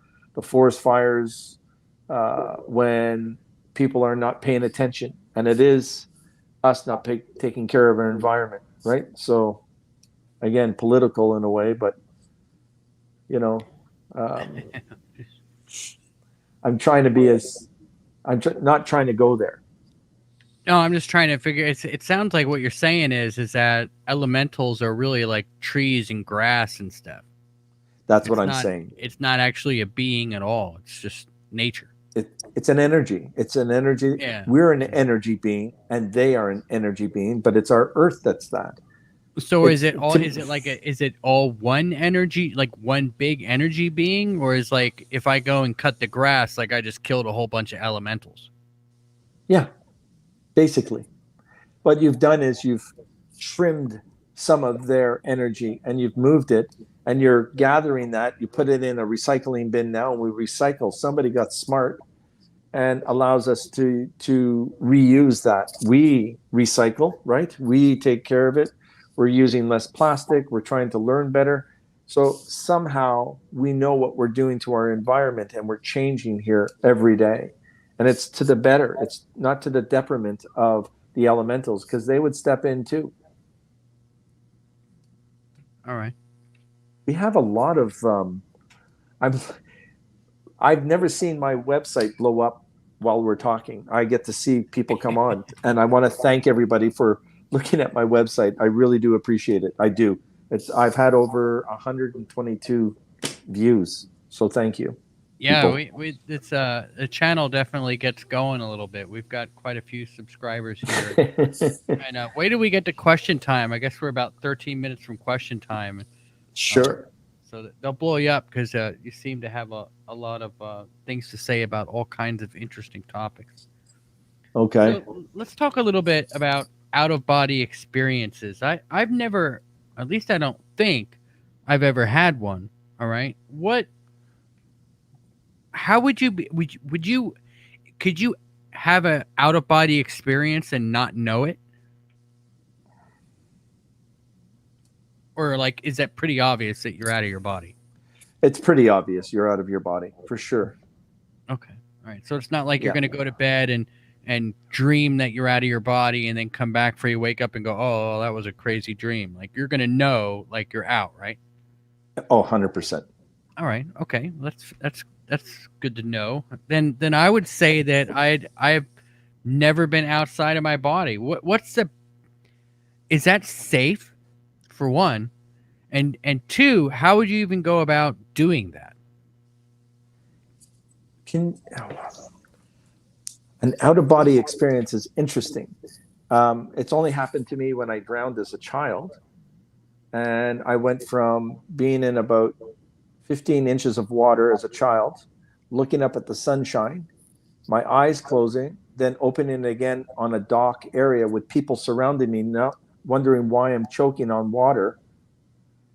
forest fires when people are not paying attention. And it is us not taking care of our environment, right? So again, political in a way, but you know, um, I'm trying to be as not trying to go there. No, I'm just trying to figure. It sounds like what you're saying is that elementals are really like trees and grass and stuff. That's what I'm saying. It's not actually a being at all. It's just nature. It's an energy. It's an energy. Yeah. We're an energy being, and they are an energy being. But it's our Earth that's that. So is it all? Is it all one energy, like one big energy being, or is like if I go and cut the grass, like I just killed a whole bunch of elementals? Yeah, basically. What you've done is you've trimmed some of their energy and you've moved it, and you're gathering that. You put it in a recycling bin now, and we recycle. Somebody got smart and allows us to reuse that. We recycle, right? We take care of it. We're using less plastic. We're trying to learn better. So somehow we know what we're doing to our environment, and we're changing here every day. And it's to the better. It's not to the detriment of the elementals, because they would step in too. All right. We have a lot of I've never seen my website blow up while we're talking. I get to see people come on, and I want to thank everybody for looking at my website. I really do appreciate it. I do. I've had over 122 views, so thank you. Yeah, it's the channel definitely gets going a little bit. We've got quite a few subscribers here. And wait till we get to question time. I guess we're about 13 minutes from question time. Sure. So they'll blow you up because you seem to have a lot of things to say about all kinds of interesting topics. Okay. So let's talk a little bit about out-of-body experiences. I've never, at least I don't think I've ever had one. All right. How would you be? Could you have an out-of-body experience and not know it? Or like, is that pretty obvious that you're out of your body? It's pretty obvious you're out of your body, for sure. Okay. All right. So it's not like you're going to go to bed and dream that you're out of your body and then come back for you, wake up and go, oh, that was a crazy dream. Like you're going to know like you're out, right? Oh, 100%. All right. Okay. That's good to know. Then I would say that I've never been outside of my body. Is that safe? For one, and two, how would you even go about doing that? An out-of-body experience is interesting. It's only happened to me when I drowned as a child, and I went from being in about 15 inches of water as a child, looking up at the sunshine, my eyes closing, then opening again on a dock area with people surrounding me, now wondering why I'm choking on water.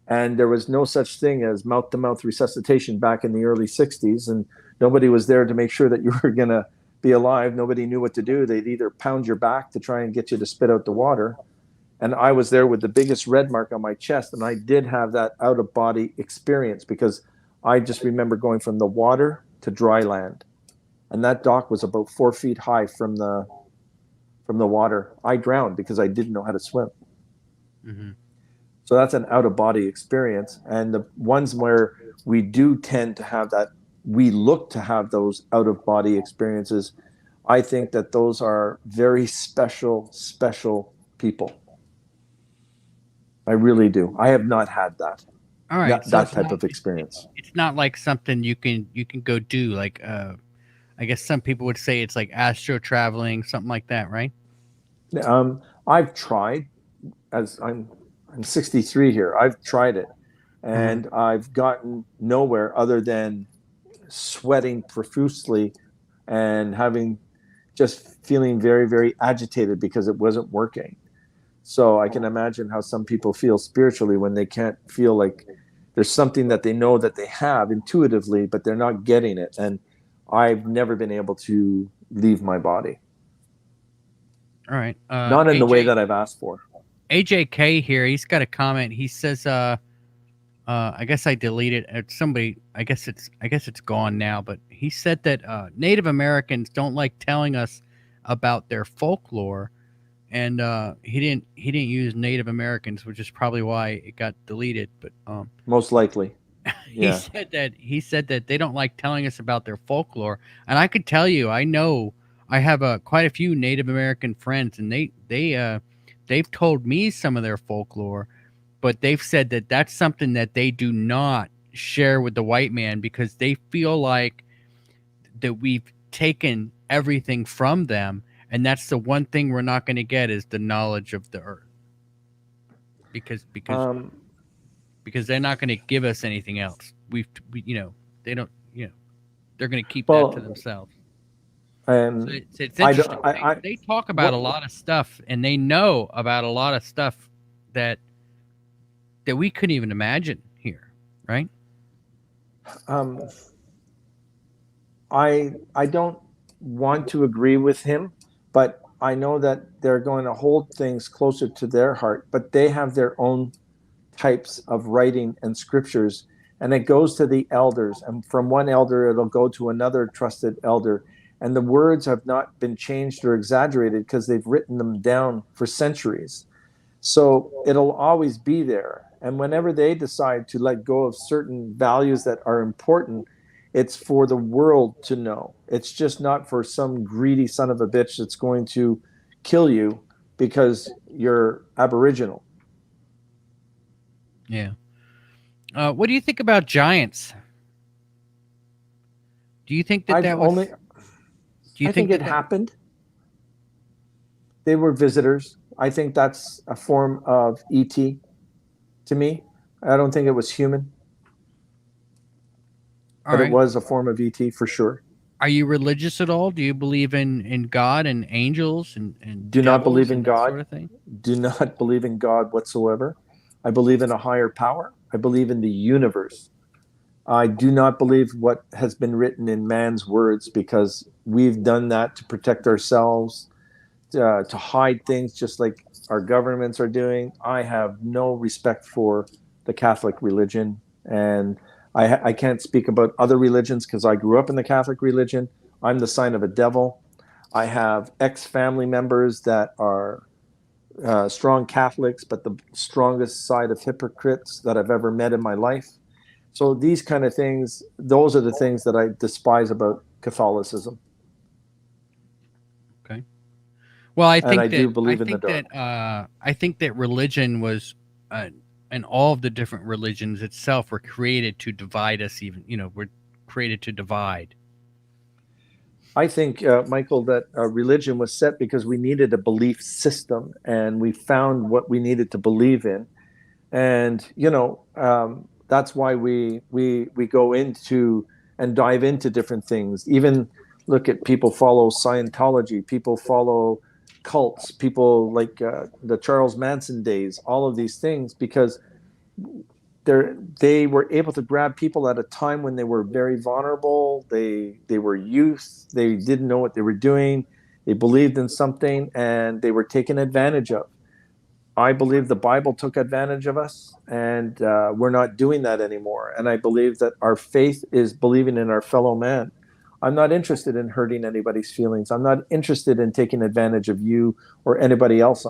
And there was no such thing as mouth-to-mouth resuscitation back in the early 60s, and nobody was there to make sure that you were going to be alive. Nobody knew what to do. They'd either pound your back to try and get you to spit out the water. And I was there with the biggest red mark on my chest, and I did have that out-of-body experience because I just remember going from the water to dry land. And that dock was about 4 feet high from the water. I drowned because I didn't know how to swim. Mm-hmm. So that's an out-of-body experience. And the ones where we do tend to have that, we look to have those out-of-body experiences, I think that those are very special people. I really do. I have not had that. All right. That type of experience. It's not like something you can go do. Like, I guess some people would say it's like astro traveling, something like that, right? I've tried. As I'm 63 here. I've tried it, and I've gotten nowhere other than sweating profusely and just feeling very, very agitated because it wasn't working. So I can imagine how some people feel spiritually when they can't feel like there's something that they know that they have intuitively, but they're not getting it. And I've never been able to leave my body. All right. Not in the way that I've asked for. AJK here, he's got a comment. He says, I guess I deleted it. I guess it's gone now, but he said that Native Americans don't like telling us about their folklore, and he didn't use Native Americans, which is probably why it got deleted. But Most likely. he Yeah. said that they don't like telling us about their folklore, and I could tell you, I know I have quite a few Native American friends, and they've told me some of their folklore, but they've said that that's something that they do not share with the white man because they feel like that we've taken everything from them, and that's the one thing we're not going to get is the knowledge of the earth because because Um, because they're not going to give us anything else. They don't, they're going to keep that to well, themselves. So um, it's I don't. interesting. They talk about a What? lot of stuff, and they know about a lot of stuff that we couldn't even imagine here, right? Um, I don't want to agree with him, but I know that they're going to hold things closer to their heart. But they have their own types of writing and scriptures, and it goes to the elders, and from one elder it'll go to another trusted elder, and the words have not been changed or exaggerated because they've written them down for centuries. So it'll always be there. And whenever they decide to let go of certain values that are important, it's for the world to know. It's just not for some greedy son of a bitch that's going to kill you because you're Aboriginal. Yeah. What do you think about giants? Do you think that I've that was? only, Do you I think think it that that? happened. They were visitors. I think that's a form of ET to me. I don't think it was human, All but it right. was a form of ET for sure. Are you religious at all? Do you believe in God and angels and Do not believe devils in and that God. sort of thing? Do not believe in God whatsoever. I believe in a higher power. I believe in the universe. I do not believe what has been written in man's words because we've done that to protect ourselves, to hide things just like our governments are doing. I have no respect for the Catholic religion. And I can't speak about other religions because I grew up in the Catholic religion. I'm the sign of a devil. I have ex family members that are strong Catholics, but the strongest side of hypocrites that I've ever met in my life. So these kind of things, those are the things that I despise about Catholicism. Okay. Well, And I do believe in the dark. I think that religion was, uh, and all of the different religions itself were created to divide us. Even were created to divide. I think, Michael, that religion was set because we needed a belief system and we found what we needed to believe in. And, that's why we go into and dive into different things. Even look at people follow Scientology, people follow cults, people like the Charles Manson days, all of these things, because they were able to grab people at a time when they were very vulnerable. They were youth. They didn't know what they were doing. They believed in something and they were taken advantage of. I believe the Bible took advantage of us, and we're not doing that anymore. And I believe that our faith is believing in our fellow man. I'm not interested in hurting anybody's feelings. I'm not interested in taking advantage of you or anybody else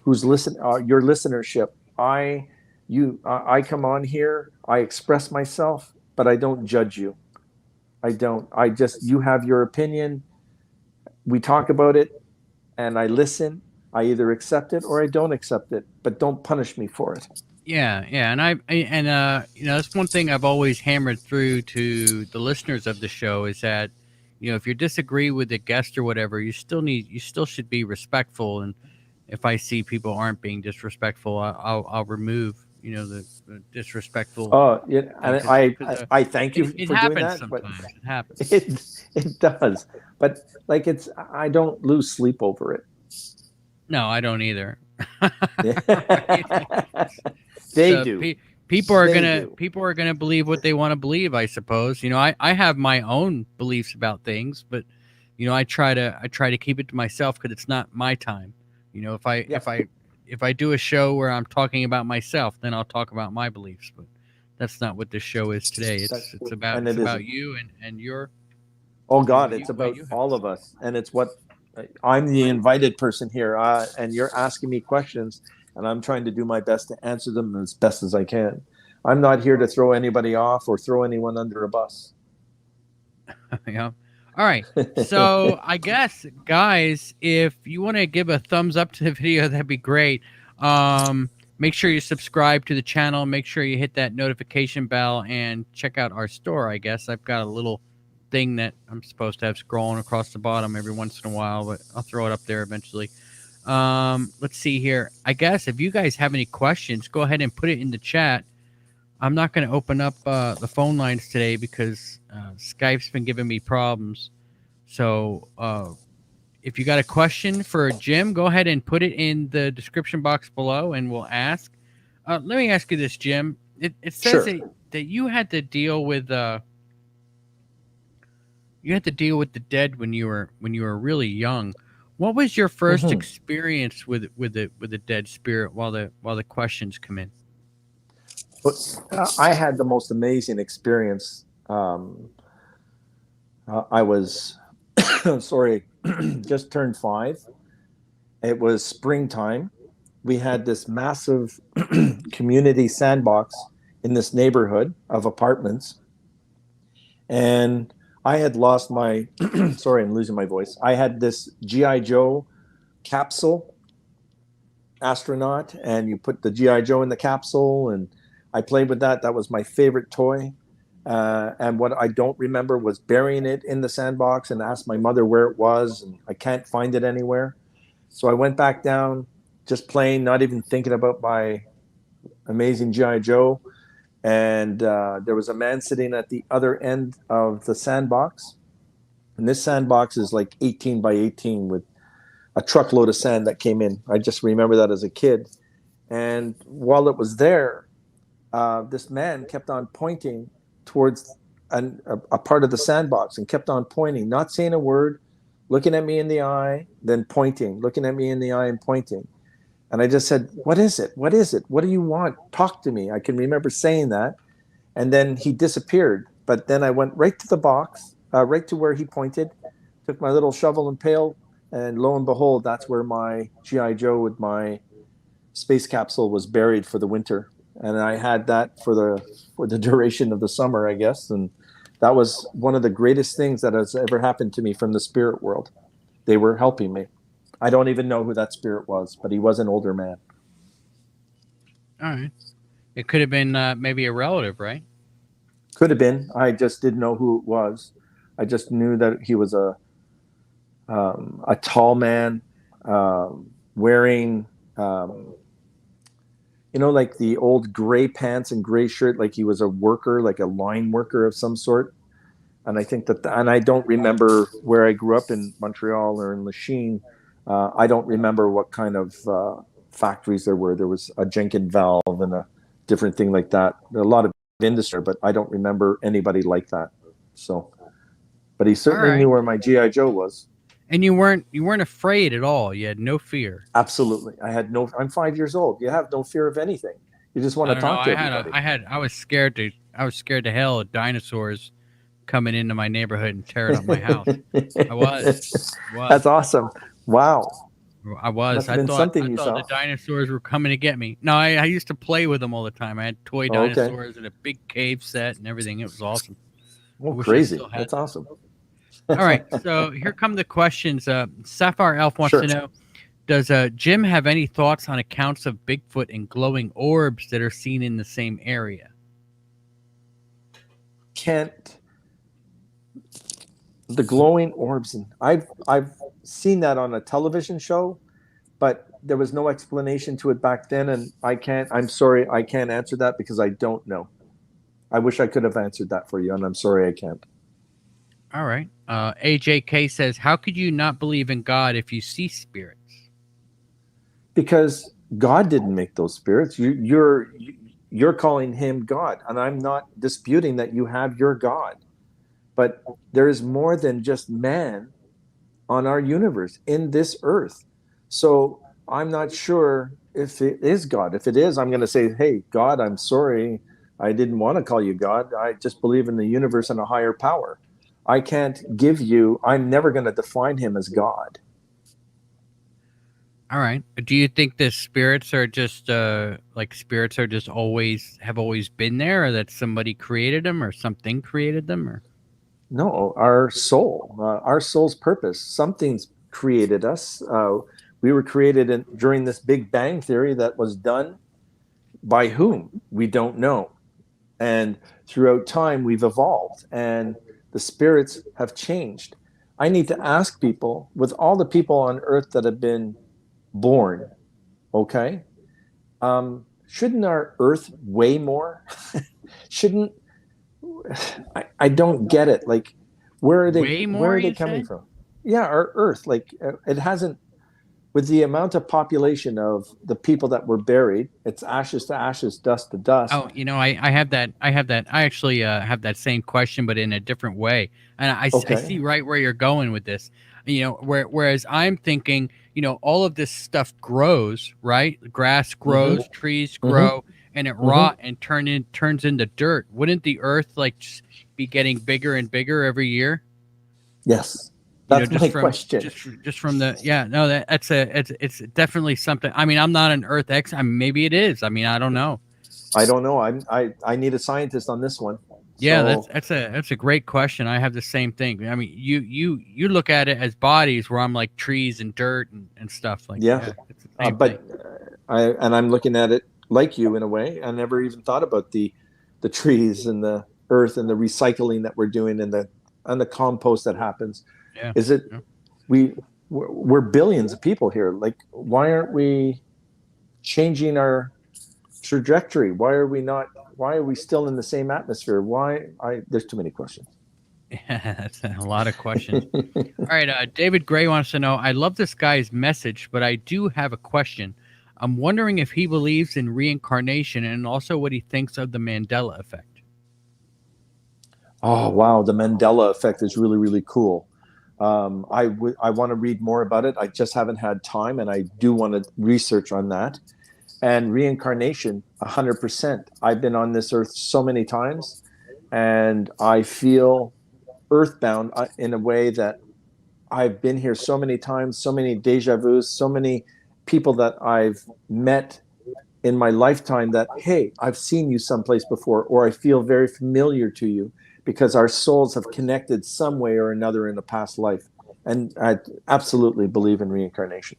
who's your listenership. I come on here, I express myself, but I don't judge you. I don't. I just You have your opinion. We talk about it, and I listen. I either accept it or I don't accept it, but don't punish me for it. Yeah, yeah, that's one thing I've always hammered through to the listeners of the show is that, if you disagree with the guest or whatever, you still should be respectful. And if I see people aren't being disrespectful, I'll remove, the disrespectful Oh, yeah, thing and because I thank you it for doing happens that, but sometimes. It happens. it does. But like I don't lose sleep over it. No, I don't either. They So do. They do. people are gonna believe what they want to believe, I suppose. I have my own beliefs about things, but I try to keep it to myself because it's not my time. If I Yeah. if I do a show where I'm talking about myself, then I'll talk about my beliefs. But that's not what this show is today. That, It's and it about isn't. you and your Oh and God, it's what about you have to all say. of us, and it's what I'm the invited person here, and you're asking me questions, and I'm trying to do my best to answer them as best as I can. I'm not here to throw anybody off or throw anyone under a bus. Yeah. All right. So I guess, guys, if you want to give a thumbs up to the video, that'd be great. Make sure you subscribe to the channel. Make sure you hit that notification bell and check out our store. I guess I've got a little thing that I'm supposed to have scrolling across the bottom every once in a while, but I'll throw it up there eventually. Let's see here. I guess if you guys have any questions, go ahead and put it in the chat. I'm not going to open up the phone lines today because Skype's been giving me problems. So if you got a question for Jim, go ahead and put it in the description box below and we'll ask. Let me ask you this, Jim. It says that you had to deal with the dead when you were really young. What was your first experience with the dead spirit while the questions come in? I had the most amazing experience. I was, sorry, just turned 5. It was springtime. We had this massive community sandbox in this neighborhood of apartments. And I had lost my, sorry, I'm losing my voice. I had this G.I. Joe capsule astronaut, and you put the G.I. Joe in the capsule, and I played with that. That was my favorite toy. And what I don't remember was burying it in the sandbox and asked my mother where it was, and I can't find it anywhere. So I went back down, just playing, not even thinking about my amazing G.I. Joe. And there was a man sitting at the other end of the sandbox. And this sandbox is like 18 by 18 with a truckload of sand that came in. I just remember that as a kid. And while it was there, this man kept on pointing towards a part of the sandbox and kept on pointing, not saying a word, looking at me in the eye, then pointing, looking at me in the eye and pointing. And I just said, "What is it? What is it? What do you want? Talk to me." I can remember saying that. And then he disappeared. But then I went right to the box, right to where he pointed, took my little shovel and pail, and lo and behold, that's where my G.I. Joe with my space capsule was buried for the winter. And I had that for the duration of the summer, I guess. And that was one of the greatest things that has ever happened to me from the spirit world. They were helping me. I don't even know who that spirit was, but he was an older man. All right. It could have been maybe a relative, right? Could have been. I just didn't know who it was. I just knew that he was a tall man wearing, like the old gray pants and gray shirt, like he was a worker, like a line worker of some sort. And I think and I don't remember where I grew up in Montreal or in Lachine. I don't remember what kind of factories there were. There was a Jenkins valve and a different thing like that. A lot of industry, but I don't remember anybody like that. So, but he certainly knew where my G.I. Joe was. And you weren't afraid at all. You had no fear. Absolutely. I'm 5 years old. You have no fear of anything. You just want to talk to everybody. I was scared to hell of dinosaurs coming into my neighborhood and tearing up my house. I was. That's awesome. Wow. I was. I thought the dinosaurs were coming to get me. No, I used to play with them all the time. I had toy dinosaurs and a big cave set and everything. It was awesome. Well, crazy. That's awesome. All right, so here come the questions. Sapphire Elf wants to know, does Jim have any thoughts on accounts of Bigfoot and glowing orbs that are seen in the same area? The glowing orbs, I've seen that on a television show, but there was no explanation to it back then, and I'm sorry, I can't answer that because I don't know. I wish I could have answered that for you, and I'm sorry I can't. All right. AJK says, how could you not believe in God if you see spirits? Because God didn't make those spirits. You're calling him God, and I'm not disputing that you have your God. But there is more than just man on our universe, in this earth. So I'm not sure if it is God. If it is, I'm going to say, hey, God, I'm sorry. I didn't want to call you God. I just believe in the universe and a higher power. I'm never going to define him as God. All right. Do you think the spirits are just like spirits are just always have always been there, or that somebody created them, or something created them, or No, our soul's purpose. Something's created us. We were created during this Big Bang theory that was done by whom? We don't know. And throughout time, we've evolved and the spirits have changed. I need to ask people, with all the people on earth that have been born, okay, shouldn't our earth weigh more? Shouldn't I don't get it. Like, way where more? are they You coming said? from? Yeah, our Earth. Like, it hasn't, with the amount of population of the people that were buried. It's ashes to ashes, dust to dust. Oh, I have that. I have that. I actually have that same question, but in a different way. And I Okay. see right where you're going with this. Whereas I'm thinking, all of this stuff grows, right? Grass Mm-hmm. grows, trees Mm-hmm. grow, and it Mm-hmm. rot and turns into dirt. Wouldn't the Earth like just be getting bigger and bigger every year? Yes, that's Just my from question. just from the yeah no that's a it's definitely something. I mean, I'm not an Earth maybe it is. I mean, I don't know. I don't know. I need a scientist on this one. Yeah, So that's a great question. I have the same thing. I mean, you look at it as bodies, where I'm like trees and dirt and stuff. Like, yeah, yeah, it's the same thing. but I'm looking at it like you in a way. I never even thought about the trees and the earth and the recycling that we're doing and the compost that happens. Yeah, Is it yeah. we're billions of people here? Like, why aren't we changing our trajectory? Why are we still in the same atmosphere? There's too many questions. Yeah, that's a lot of questions. All right, David Gray wants to know. I love this guy's message, but I do have a question. I'm wondering if he believes in reincarnation and also what he thinks of the Mandela effect. Oh wow, the Mandela effect is really really cool. I want to read more about it. I just haven't had time, and I do want to research on that. And reincarnation, 100%. I've been on this earth so many times, and I feel earthbound in a way that I've been here so many times, so many deja vus, so many people that I've met in my lifetime that, hey, I've seen you someplace before, or I feel very familiar to you because our souls have connected some way or another in a past life. And I absolutely believe in reincarnation.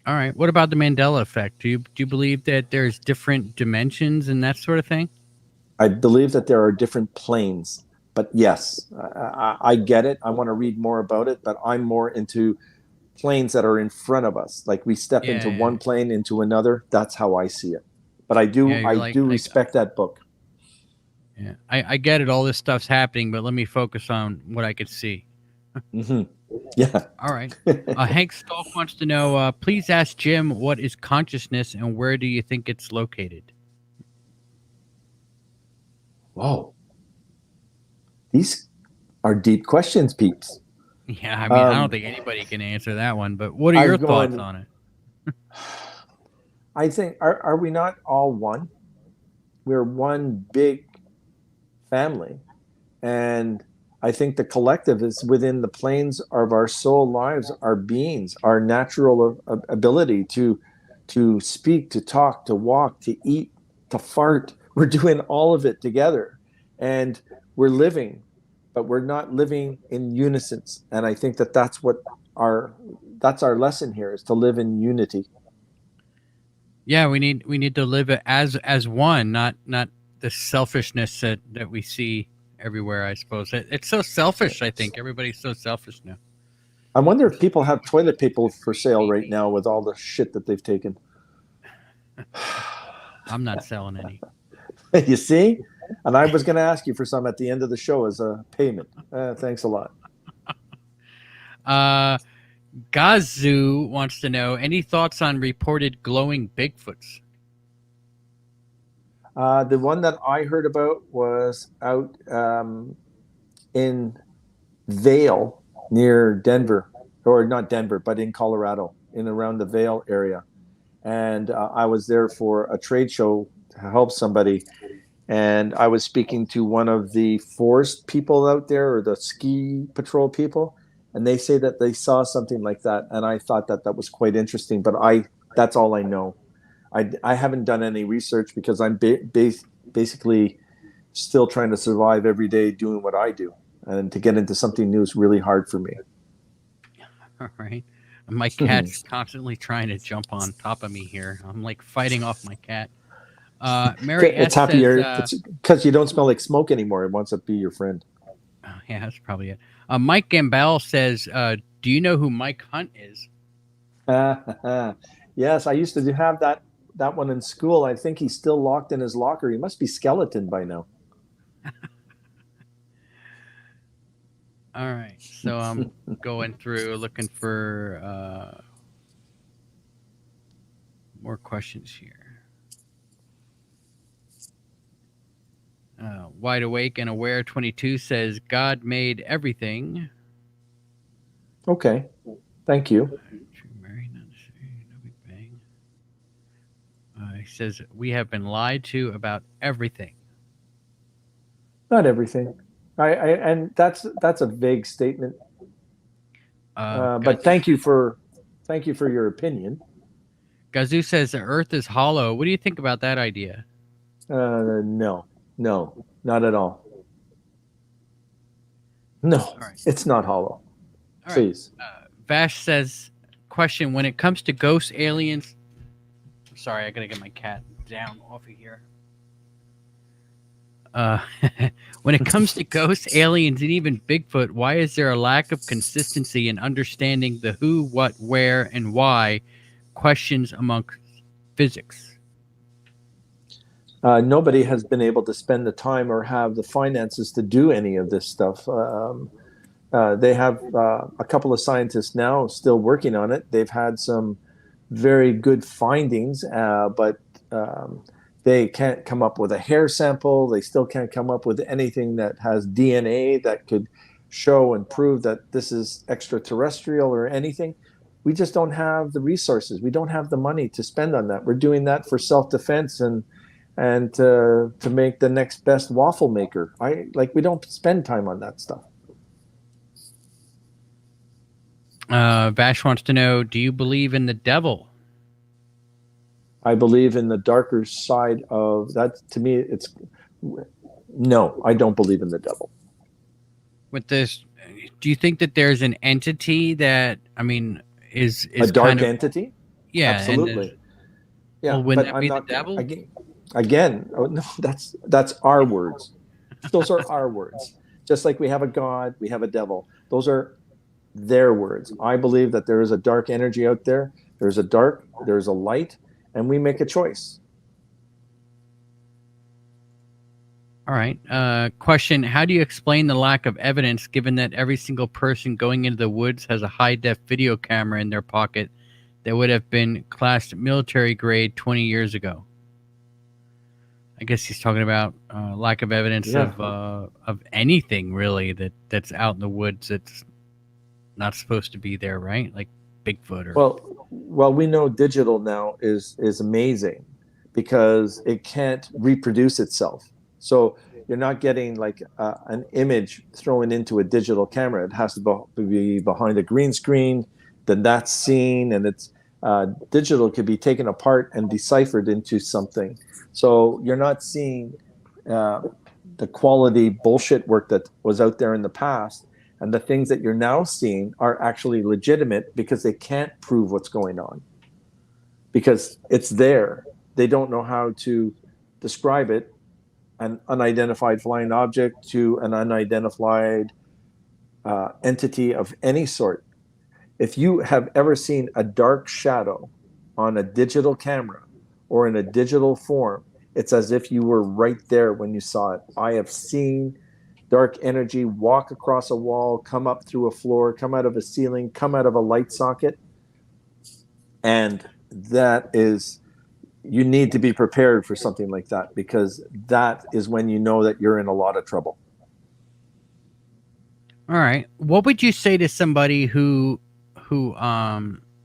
All right. What about the Mandela effect? Do you believe that there's different dimensions and that sort of thing? I believe that there are different planes, but yes, I get it. I want to read more about it, but I'm more into planes that are in front of us. Like, we step into Yeah, one plane into another. That's how I see it. But yeah. You're I do like respect that book. yeah. I get it. All this stuff's happening, but let me focus on what I could see. Mm-hmm. Yeah. All right. Hank Stalk wants to know. Please ask Jim, what is consciousness and where do you think it's located? Whoa. These are deep questions, peeps. Yeah, I mean, I don't Um, think anybody can answer that one. But what are I'm your thoughts going, on it? I think, are we not all one? We're one big family. And I think the collective is within the planes of our soul lives, our beings, our natural ability to speak, to talk, to walk, to eat, to fart. We're doing all of it together, and we're living, but we're not living in unison. And I think that our that's our lesson here, is to live in unity. Yeah, we need to live it as one, not the selfishness that we see everywhere. I suppose it's so selfish. I think everybody's so selfish now. I wonder if people have toilet paper for sale right now with all the shit that they've taken. I'm not selling any. You see? And I was going to ask you for some at the end of the show as a payment. Thanks a lot. Uh, Gazu wants to know any thoughts on reported glowing Bigfoots. The one that I heard about was out in Vail near Denver, or not Denver, but in Colorado, in around the Vail area. And I was there for a trade show to help somebody. And I was speaking to one of the forest people out there, or the ski patrol people. and they say that they saw something like that, and I thought that that was quite interesting. But that's all I know. I haven't done any research because I'm basically still trying to survive every day doing what I do, and to get into something new is really hard for me. All right. My cat's constantly trying to jump on top of me here. I'm like fighting off my cat. Mary It's S happier. says, It's because you don't smell like smoke anymore. It wants to be your friend. yeah, that's probably it. Mike Gambell says, do you know who Mike Hunt is? Yes, I used to have that one in school. I think he's still locked in his locker. He must be skeleton by now. All right. So I'm going through looking for more questions here. Wide Awake and Aware 22 says, God made everything. Okay. Thank you. He says, we have been lied to about everything. Not everything. And that's a vague statement. But thank you for your opinion. Gazoo says the Earth is hollow. What do you think about that idea? No, not at all. No, right. It's not hollow. All please. Right. Vash says, question, when it comes to ghost aliens... Sorry, I gotta get my cat down off of here. When it comes to ghosts, aliens, and even Bigfoot, why is there a lack of consistency in understanding the who, what, where, and why questions amongst physics? Nobody has been able to spend the time or have the finances to do any of this stuff. They have a couple of scientists now still working on it. They've had some very good findings, but they can't come up with a hair sample. They still can't come up with anything that has DNA that could show and prove that this is extraterrestrial or anything. We just don't have the resources. We don't have the money to spend on that. We're doing that for self-defense and to make the next best waffle maker. We don't spend time on that stuff. Vash wants to know, do you believe in the devil? I believe in the darker side of that. To me, no, I don't believe in the devil. With this, do you think that there's an entity that, is a dark entity? Yeah, absolutely. Yeah, well, wouldn't that be the devil? Again, no, that's our words. Those are our words. Just like we have a God, we have a devil. Those are their words. I believe that there is a dark energy out there. There's a dark, there's a light, and we make a choice. All right. Question, how do you explain the lack of evidence given that every single person going into the woods has a high-def video camera in their pocket that would have been classed military grade 20 years ago? I guess he's talking about lack of evidence of anything really that's out in the woods that's not supposed to be there, right? Like Bigfoot or... Well, we know digital now is amazing because it can't reproduce itself. So you're not getting like an image thrown into a digital camera. It has to be behind a green screen, then that's seen, and it's digital could be taken apart and deciphered into something. So you're not seeing the quality bullshit work that was out there in the past. And the things that you're now seeing are actually legitimate because they can't prove what's going on. Because it's there. They don't know how to describe it. An unidentified flying object to an unidentified entity of any sort. If you have ever seen a dark shadow on a digital camera or in a digital form, it's as if you were right there when you saw it. I have seen dark energy walk across a wall, come up through a floor, come out of a ceiling, come out of a light socket. And that is, you need to be prepared for something like that, because that is when you know that you're in a lot of trouble. All right. What would you say to somebody who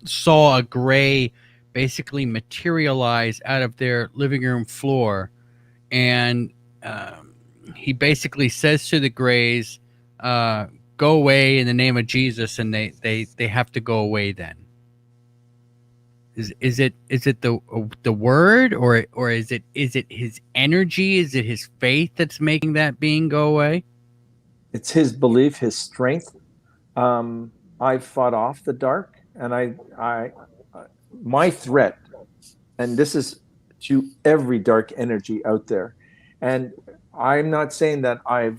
saw a gray basically materialize out of their living room floor, and he basically says to the Greys, go go away in the name of Jesus, and they have to go away then? Is it the word, or is it his energy? Is it his faith that's making that being go away? It's his belief, his strength. I fought off the dark, and my threat, and this is to every dark energy out there, and I'm not saying that I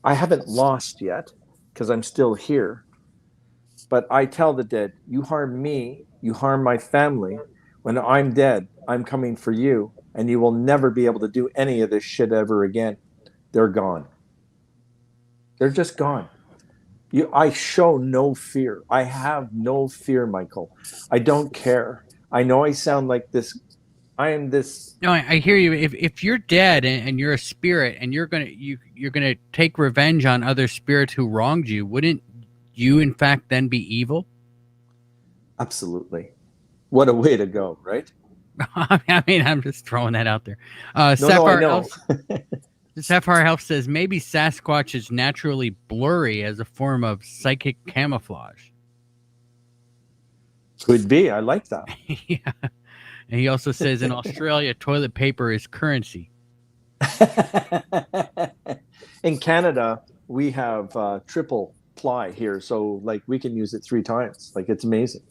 haven't lost yet, because I'm still here, but I tell the dead, you harm me, you harm my family. When I'm dead, I'm coming for you, and you will never be able to do any of this shit ever again. They're gone. They're just gone. I show no fear. I have no fear, Michael. I don't care. I know I sound like this. I am this. No, I hear you. If you're dead and you're a spirit and you're gonna take revenge on other spirits who wronged you, wouldn't you in fact then be evil? Absolutely. What a way to go, right? I mean, I'm just throwing that out there. No, I Sapphire know. Elf, Sapphire Health says maybe Sasquatch is naturally blurry as a form of psychic camouflage. Could be. I like that. Yeah. And he also says in Australia, toilet paper is currency. In Canada, we have triple ply here, so like we can use it 3 times. Like, it's amazing.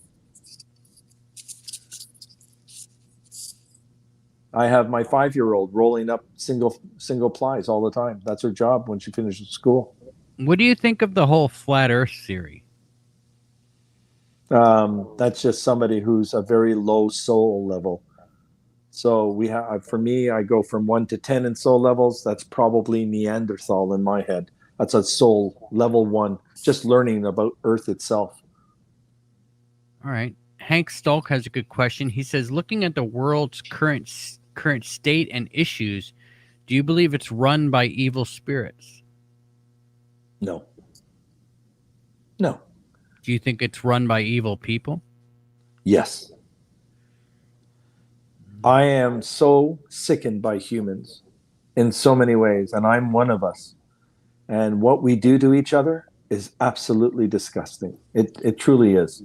I have my 5-year-old rolling up single plies all the time. That's her job when she finishes school. What do you think of the whole flat Earth theory? That's just somebody who's a very low soul level. So we have, for me, I go from 1 to 10 in soul levels. That's probably Neanderthal in my head. That's a soul level 1, just learning about Earth itself. All right. Hank Stolk has a good question. He says, looking at the world's current state and issues, do you believe it's run by evil spirits? No. No. Do you think it's run by evil people? Yes. I am so sickened by humans in so many ways, and I'm one of us. And what we do to each other is absolutely disgusting. It truly is.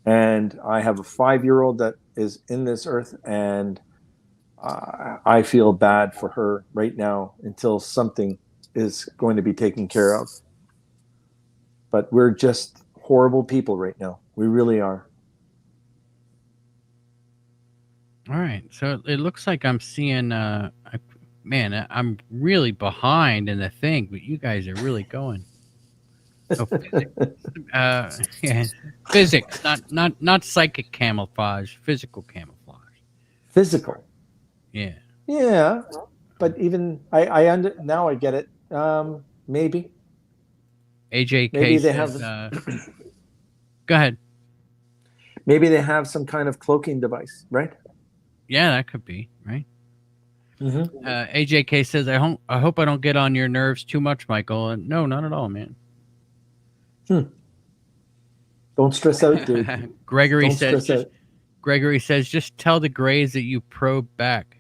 And I have a 5-year-old that is in this earth, and I feel bad for her right now until something is going to be taken care of. But we're just horrible people right now. We really are. All right. So it looks like I'm seeing, man, I'm really behind in the thing, but you guys are really going. Oh, physics. Yeah, physics, not psychic camouflage, physical camouflage. Physical. Yeah. Yeah, but even now I get it. Maybe. AJK Maybe they says, have. go ahead. Maybe they have some kind of cloaking device, right? Yeah, that could be, right? Mm-hmm. AJK says, I hope I don't get on your nerves too much, Michael. And no, not at all, man. Don't stress out, dude. Gregory says, just tell the Greys that you probe back.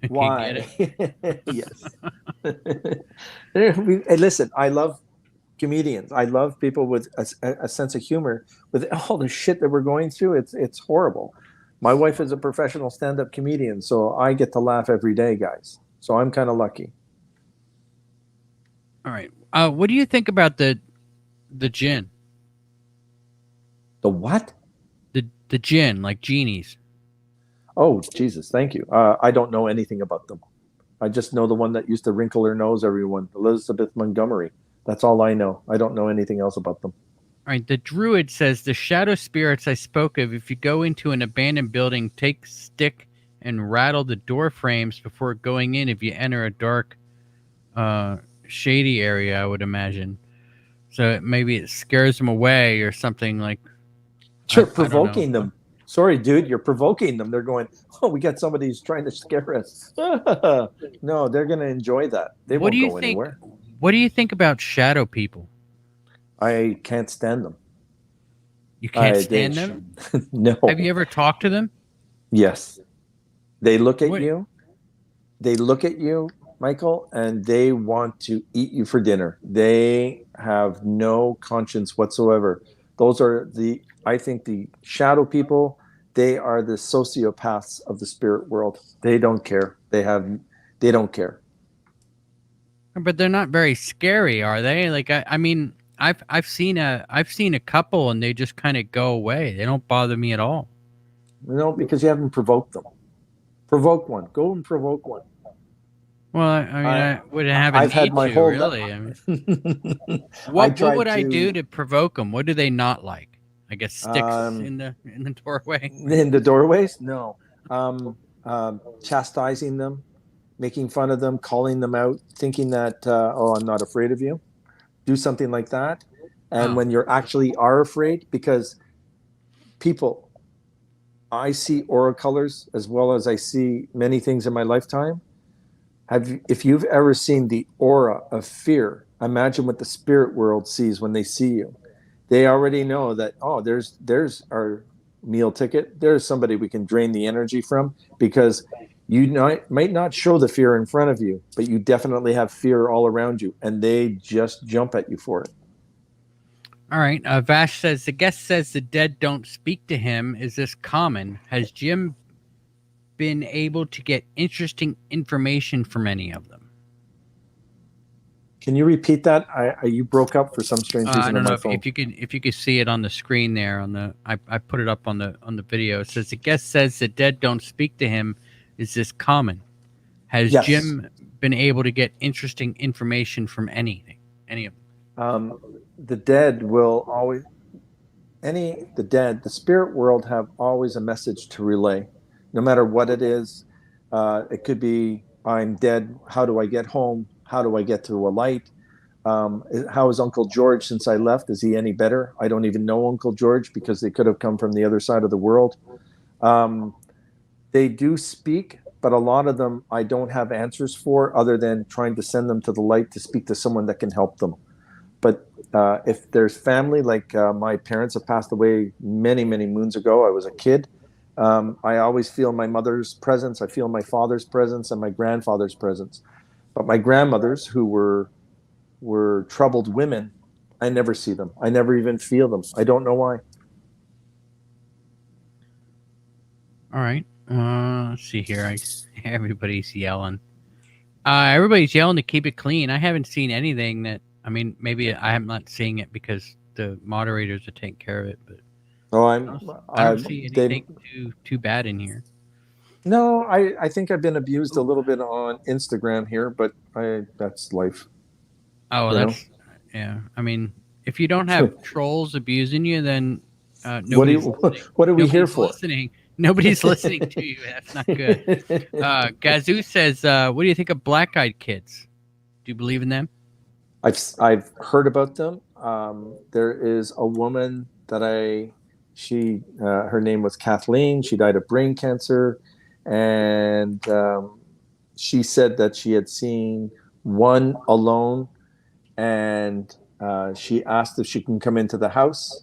Why? Yes. Hey, listen, I love comedians. I love people with a sense of humor. With all the shit that we're going through, it's horrible. My wife is a professional stand-up comedian, so I get to laugh every day, guys. So I'm kind of lucky. All right. What do you think about the djinn? The what? The djinn, like genies. Oh, Jesus, thank you. I don't know anything about them. I just know the one that used to wrinkle her nose, everyone. Elizabeth Montgomery. That's all I know. I don't know anything else about them. All right. The druid says, the shadow spirits I spoke of, if you go into an abandoned building, take stick and rattle the door frames before going in if you enter a dark, shady area, I would imagine. So maybe it scares them away or something like. Sure, provoking them. Sorry, dude, you're provoking them. They're going, oh, we got somebody who's trying to scare us. No, they're going to enjoy that. They won't go anywhere. What do you think about shadow people? I can't stand them. You can't stand them? No. Have you ever talked to them? Yes. They look at you. They look at you Michael, and they want to eat you for dinner. They have no conscience whatsoever. Those are I think the shadow people, they are the sociopaths of the spirit world. They don't care. They don't care. But they're not very scary, are they? Like I mean, I've seen a couple and they just kind of go away. They don't bother me at all. No, because you haven't provoked them. Provoke one. Go and provoke one. Well, I mean, I wouldn't have a I've had need my to, whole really. I mean, I what tried would I do to to provoke them? What do they not like? I guess sticks um, in the doorway. in the doorways. No, chastising them, making fun of them, calling them out, thinking that oh, I'm not afraid of you. Do something like that, and Oh, when you're actually are afraid, because people, I see aura colors as well as I see many things in my lifetime. If you've ever seen the aura of fear, imagine what the spirit world sees when they see you. They already know that, oh, there's our meal ticket. There's somebody we can drain the energy from, because might not show the fear in front of you, but you definitely have fear all around you, and they just jump at you for it. all right. Vash says the guest says the dead don't speak to him. Is this common? Has Jim been able to get interesting information from any of them? Can you repeat that? You broke up for some strange I reason on don't know my phone. if you could see it on the screen there on the I put it up on the video. It says the guest says the dead don't speak to him. Is this common? Has Yes. Jim been able to get interesting information from any of them? The dead will always the spirit world have always a message to relay, no matter what it is. It could be, I'm dead, how do I get home, how do I get to a light, how is Uncle George since I left, is he any better? I don't even know Uncle George, because they could have come from the other side of the world. They do speak, but a lot of them I don't have answers for, other than trying to send them to the light to speak to someone that can help them. But if there's family, like my parents have passed away many, many moons ago. I was a kid. I always feel my mother's presence. I feel my father's presence and my grandfather's presence. But my grandmothers, who were troubled women, I never see them. I never even feel them. I don't know why. All right. Let's see here. Everybody's yelling. Everybody's yelling to keep it clean. I haven't seen anything that. I mean, maybe I'm not seeing it because the moderators are taking care of it, but I don't see anything too bad in here. No, I think I've been abused a little bit on Instagram here, but that's life. Oh, yeah. I mean, if you don't have trolls abusing you, then what are we here for? Nobody's listening to you. That's not good. Gazoo says, "What do you think of black-eyed kids? Do you believe in them?" I've heard about them. There is a woman that her name was Kathleen. She died of brain cancer, and she said that she had seen one alone, and she asked if she can come into the house,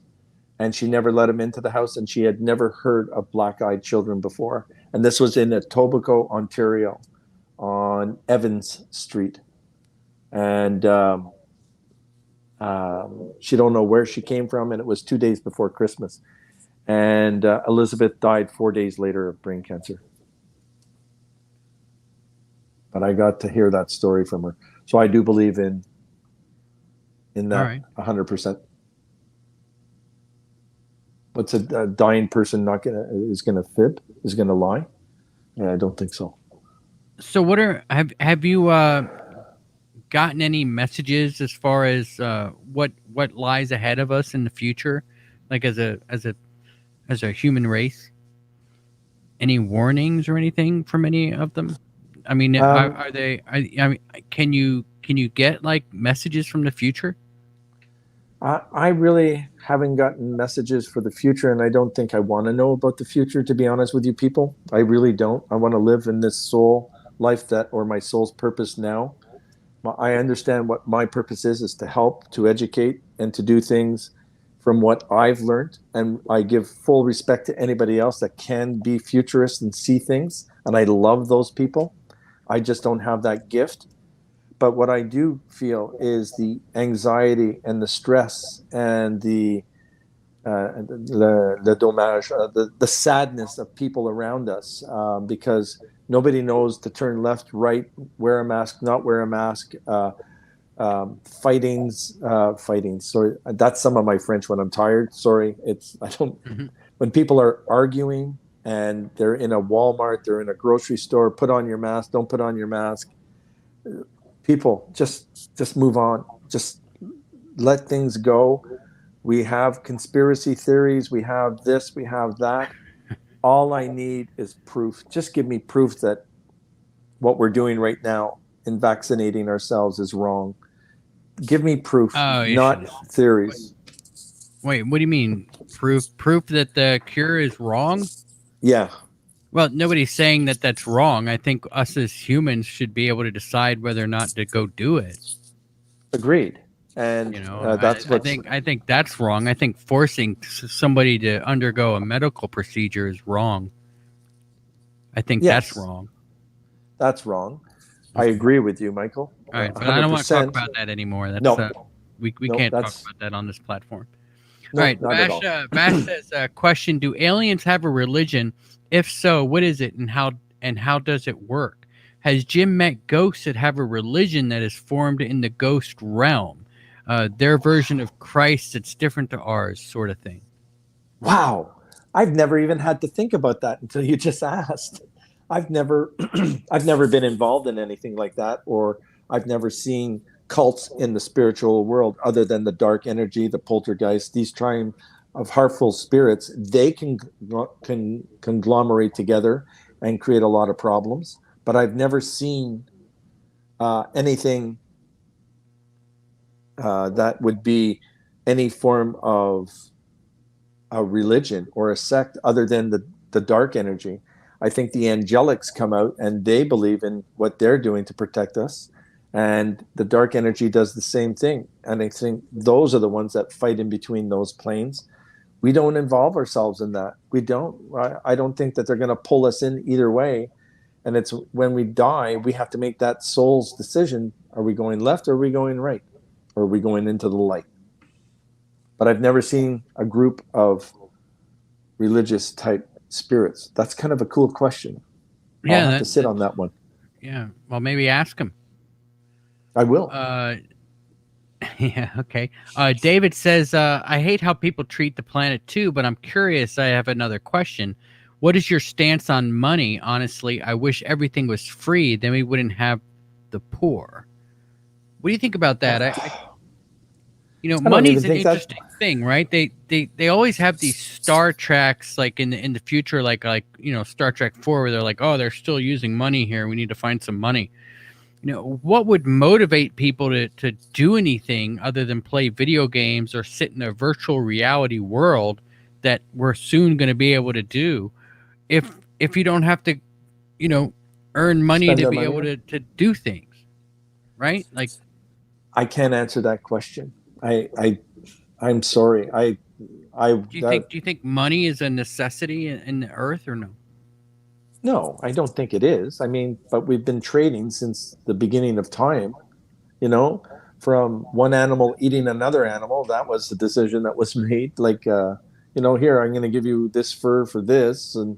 and she never let him into the house, and she had never heard of black-eyed children before. And this was in Etobicoke, Ontario, on Evans Street. And she don't know where she came from, and it was 2 days before Christmas. And Elizabeth died 4 days later of brain cancer. But I got to hear that story from her, so I do believe in that 100%. What's a dying person is gonna fib? Is gonna lie? Yeah, I don't think so. So, have you gotten any messages as far as what lies ahead of us in the future, like as a human race? Any warnings or anything from any of them? I mean, are they? I mean, can you get like messages from the future? I really haven't gotten messages for the future, and I don't think I want to know about the future, to be honest with you people. I really don't. I want to live in this soul life or my soul's purpose now. I understand what my purpose is to help, to educate, and to do things from what I've learned. And I give full respect to anybody else that can be futurist and see things. And I love those people. I just don't have that gift. But what I do feel is the anxiety and the stress and the dommage, the sadness of people around us, because nobody knows to turn left, right, wear a mask, not wear a mask, fightings. Sorry, that's some of my French when I'm tired. Sorry, I don't. Mhm. When people are arguing and they're in a Walmart, they're in a grocery store, put on your mask, don't put on your mask. People just move on. Just let things go. We have conspiracy theories. We have this. We have that. All I need is proof. Just give me proof that what we're doing right now in vaccinating ourselves is wrong. Give me proof, Oh, you not should. theories. Wait, what do you mean? Proof that the cure is wrong? Yeah, Well, nobody's saying that that's wrong. I think us as humans should be able to decide whether or not to go do it. agreed. And You know, that's what's I think that's wrong. I think forcing somebody to undergo a medical procedure is wrong. I think that's yes, wrong. that's wrong. I Okay. agree with you, Michael. All right, but I don't want to talk 100%. about that anymore. That's No, we no, can't talk that's about that on this platform. All no, right, not at all. Vash says, question: do aliens have a religion? If so, what is it, and how does it work? Has Jim met ghosts that have a religion that is formed in the ghost realm? Their version of Christ that's different to ours, sort of thing. Wow. I've never even had to think about that until you just asked. I've never I've never been involved in anything like that, or I've never seen cults in the spiritual world other than the dark energy, the poltergeists, these trying of harmful spirits. They can conglomerate together and create a lot of problems. But I've never seen anything that would be any form of a religion or a sect other than the dark energy. I think the angelics come out and they believe in what they're doing to protect us. And the dark energy does the same thing. And I think those are the ones that fight in between those planes. We don't involve ourselves in that. We don't. I don't think that they're going to pull us in either way. And it's when we die, we have to make that soul's decision. Are we going left or are we going right? Or are we going into the light? But I've never seen a group of religious type spirits. That's kind of a cool question. I'll Yeah, have to sit on that one. yeah. Well, maybe ask him. I will. Yeah, okay. David says, I hate how people treat the planet too, but I'm curious. I have another question. What is your stance on money? Honestly, I wish everything was free. Then we wouldn't have the poor. What do you think about that? Money's an interesting thing, right? They always have these Star Treks, like in the future, like Star Trek 4, where they're like, oh, they're still using money here. We need to find some money. What would motivate people to do anything other than play video games or sit in a virtual reality world that we're soon going to be able to do if you don't have to, earn money Spend to their be money able to do things, right? Like, I can't answer that question. I'm sorry. do you think money is a necessity in the earth or no? No, I don't think it is. I mean, but we've been trading since the beginning of time, you know, from one animal eating another animal. That was the decision that was made. Like, here, I'm going to give you this fur for this. And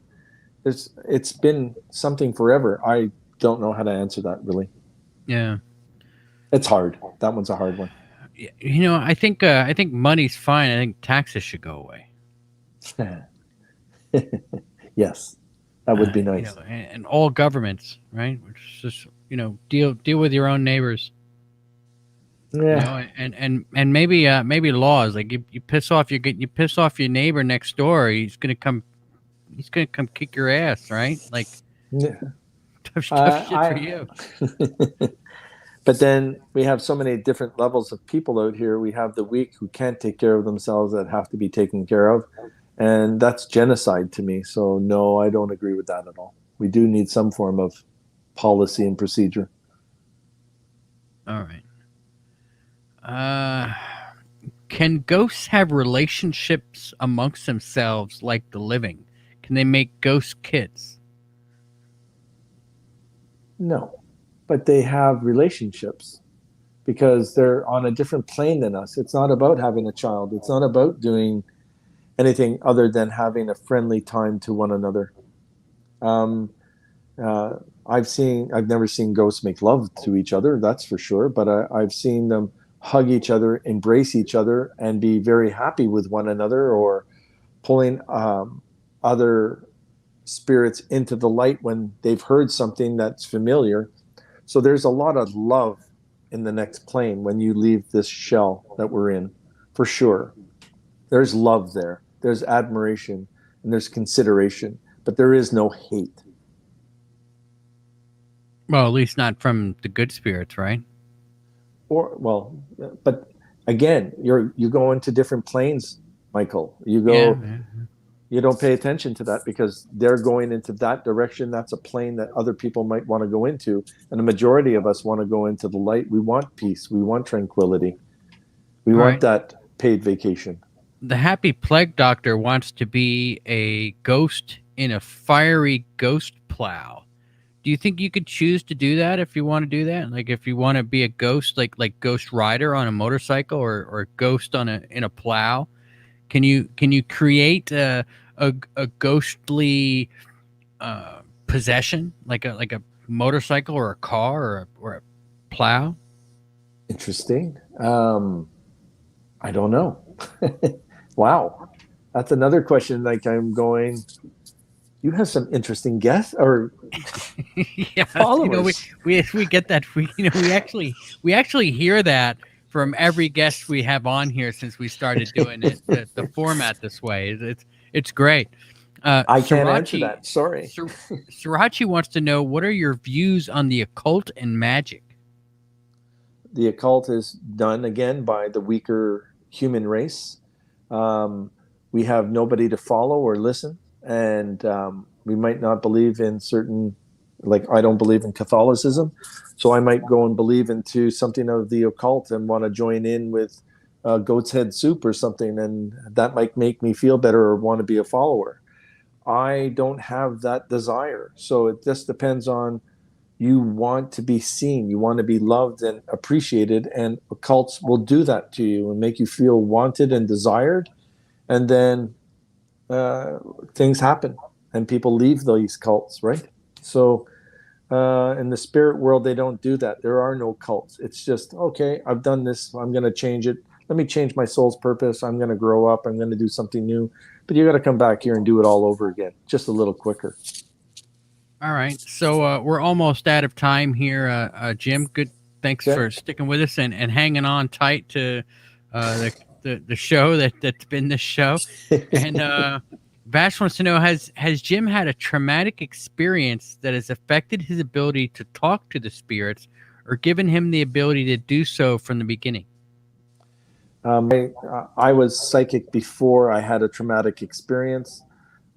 it's been something forever. I don't know how to answer that really. Yeah. It's hard. That one's a hard one. I think money's fine. I think taxes should go away. Yes, that would be nice. And all governments, right? Which is just deal with your own neighbors. Yeah. And maybe laws like you piss off your neighbor next door, he's gonna come kick your ass, right? Like Yeah. tough shit for you. But then we have so many different levels of people out here. We have the weak who can't take care of themselves that have to be taken care of. And that's genocide to me. So, no, I don't agree with that at all. We do need some form of policy and procedure. All right. Can ghosts have relationships amongst themselves like the living? Can they make ghost kids? No, but they have relationships because they're on a different plane than us. It's not about having a child. It's not about doing anything other than having a friendly time to one another. Um, uh, I've never seen ghosts make love to each other, that's for sure, but I've seen them hug each other, embrace each other, and be very happy with one another, or pulling other spirits into the light when they've heard something that's familiar. So there's a lot of love in the next plane when you leave this shell that we're in, for sure. There's love there, there's admiration, and there's consideration, but there is no hate. Well, at least not from the good spirits, right? Or well, but again, you go into different planes, Michael. Yeah, yeah. You don't pay attention to that because they're going into that direction. That's a plane that other people might want to go into, and the majority of us want to go into the light. We want peace, we want tranquility, we All want right. that paid vacation. The Happy Plague Doctor wants to be a ghost in a fiery ghost plow. Do you think you could choose to do that if you want to do that? Like if you want to be a ghost, like Ghost Rider on a motorcycle, or a ghost on a plow? Can you create a ghostly possession, like a motorcycle or a car or a plow? Interesting. I don't know. Wow, that's another question. Like I'm going. You have some interesting guests or Yeah, followers. we get that. We actually hear that from every guest we have on here since we started doing it the format this way. It's great. I can't answer Srirachi that. Sorry. Srirachi wants to know, what are your views on the occult and magic? The occult is done again by the weaker human race. Um, we have nobody to follow or listen, and we might not believe in certain, like I don't believe in Catholicism, so I might go and believe into something of the occult and want to join in with goat's head soup or something, and that might make me feel better or want to be a follower. I don't have that desire, so it just depends on, you want to be seen, you want to be loved and appreciated, and occults will do that to you and make you feel wanted and desired, and then uh, things happen and people leave these cults, right? So in the spirit world, they don't do that. There are no cults. It's just, okay, I've done this, I'm going to change it. Let me change my soul's purpose. I'm going to grow up, I'm going to do something new, but you got to come back here and do it all over again, just a little quicker. All right, so we're almost out of time here, Jim. Good, thanks Okay. for sticking with us and hanging on tight to the show that's been this show. And Vash wants to know, has Jim had a traumatic experience that has affected his ability to talk to the spirits, or given him the ability to do so from the beginning? I was psychic before I had a traumatic experience.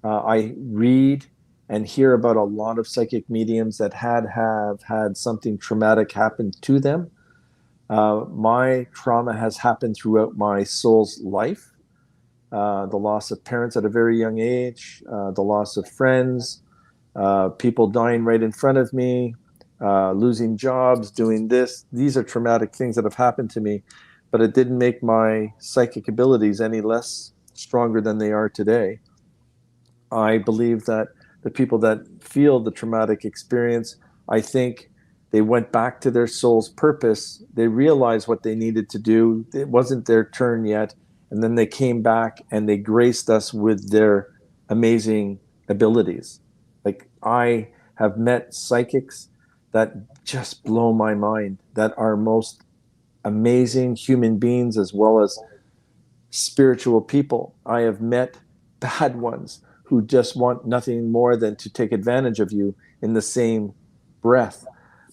I read and hear about a lot of psychic mediums that have had something traumatic happen to them. My trauma has happened throughout my soul's life. The loss of parents at a very young age, the loss of friends, people dying right in front of me, losing jobs, doing this. These are traumatic things that have happened to me, but it didn't make my psychic abilities any less stronger than they are today. I believe that the people that feel the traumatic experience, I think they went back to their soul's purpose. They realized what they needed to do. It wasn't their turn yet. And then they came back and they graced us with their amazing abilities. Like I have met psychics that just blow my mind, that are most amazing human beings as well as spiritual people. I have met bad ones who just want nothing more than to take advantage of you in the same breath.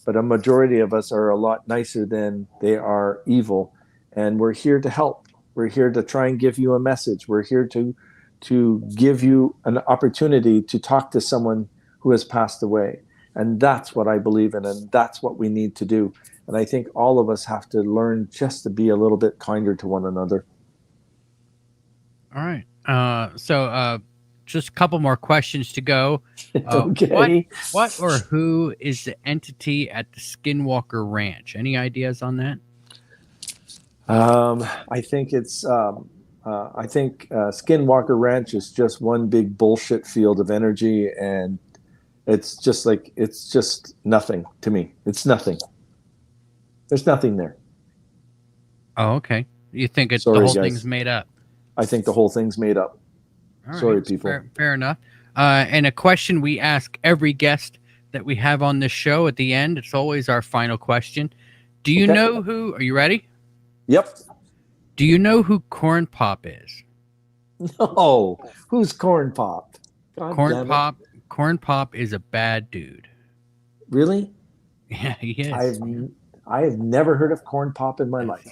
But a majority of us are a lot nicer than they are evil. And we're here to help. We're here to try and give you a message. We're here to give you an opportunity to talk to someone who has passed away. And that's what I believe in, and that's what we need to do. And I think all of us have to learn just to be a little bit kinder to one another. All right. So just a couple more questions to go. Okay. What or who is the entity at the Skinwalker Ranch? Any ideas on that? I think Skinwalker Ranch is just one big bullshit field of energy, and it's just nothing to me. It's nothing. There's nothing there. Oh, okay. You think the Sorry, whole guys. thing's made up? I think the whole thing's made up. All right, Sorry, people. Fair enough. And a question we ask every guest that we have on this show at the end. It's always our final question. Do you know who? Are you ready? Yep. Do you know who Corn Pop is? No. Who's Corn Pop? Corn Pop is a bad dude. Really? Yeah, he is. I have never heard of Corn Pop in my life.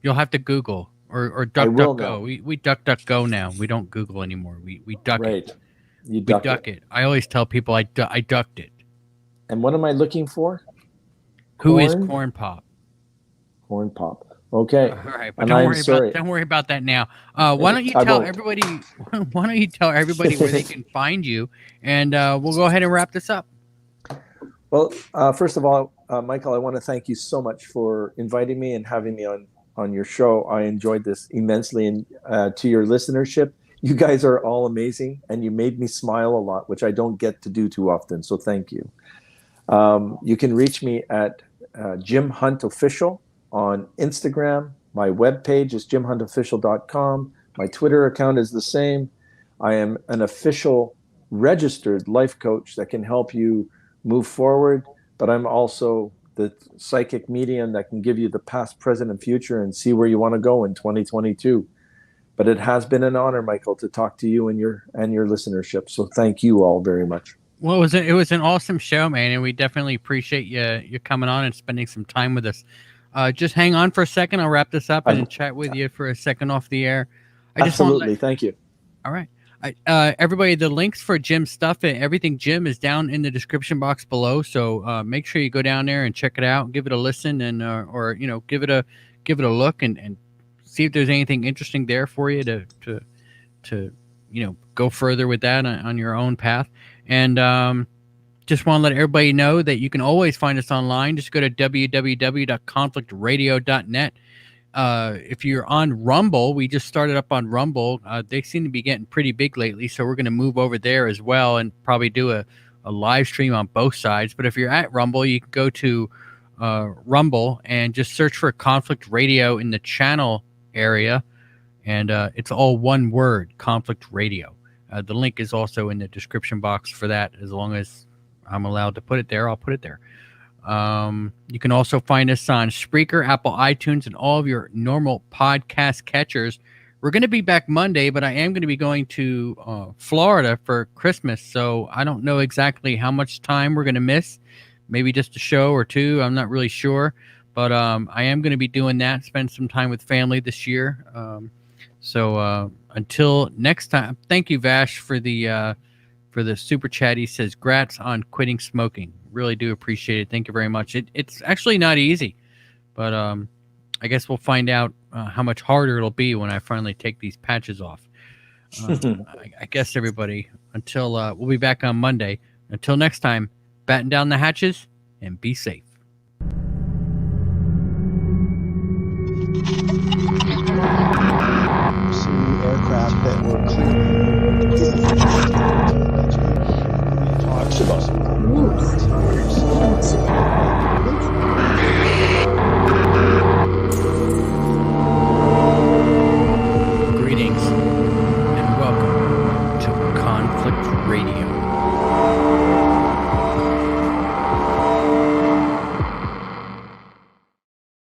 You'll have to Google or DuckDuckGo. We DuckDuckGo now. We don't Google anymore. We duck it. You duck it. I always tell people I ducked it. And what am I looking for? Who is Corn Pop? Corn Pop. Okay. All right, but don't worry about that now. Why don't you tell everybody? Why don't you tell everybody where they can find you, and we'll go ahead and wrap this up. Well, first of all, Michael, I want to thank you so much for inviting me and having me on your show. I enjoyed this immensely, and to your listenership, you guys are all amazing, and you made me smile a lot, which I don't get to do too often. So thank you. You can reach me at Jim Hunt Official on Instagram. My webpage is jimhuntofficial.com. My Twitter account is the same. I am an official registered life coach that can help you move forward, but I'm also the psychic medium that can give you the past, present, and future and see where you want to go in 2022. But it has been an honor, Michael, to talk to you and your listenership. So thank you all very much. Well, it was an awesome show, man, and we definitely appreciate you coming on and spending some time with us. Just hang on for a second. I'll wrap this up and chat with you for a second off the air. Absolutely. Thank you. All right. Everybody, the links for Jim's stuff and everything Jim is down in the description box below. So make sure you go down there and check it out, give it a listen, and or give it a look and see if there's anything interesting there for you to go further with that on your own path. And just want to let everybody know that you can always find us online. Just go to www.conflictradio.net. If you're on Rumble, we just started up on Rumble. They seem to be getting pretty big lately, so we're going to move over there as well and probably do a live stream on both sides. But if you're at Rumble, you can go to Rumble and just search for Conflict Radio in the channel area, and it's all one word, Conflict Radio. The link is also in the description box for that. As long as I'm allowed to put it there, I'll put it there. You can also find us on Spreaker, Apple iTunes, and all of your normal podcast catchers. We're going to be back Monday, but I am going to be going to Florida for Christmas, so I don't know exactly how much time we're going to miss. Maybe just a show or two. I'm not really sure, but I am going to be doing that, spend some time with family this year. So until next time, thank you, Vash, for the super chat. He says, "Grats on quitting smoking." Really do appreciate it. Thank you very much. It's actually not easy, but I guess we'll find out how much harder it'll be when I finally take these patches off. I guess everybody, until we'll be back on Monday. Until next time, batten down the hatches and be safe.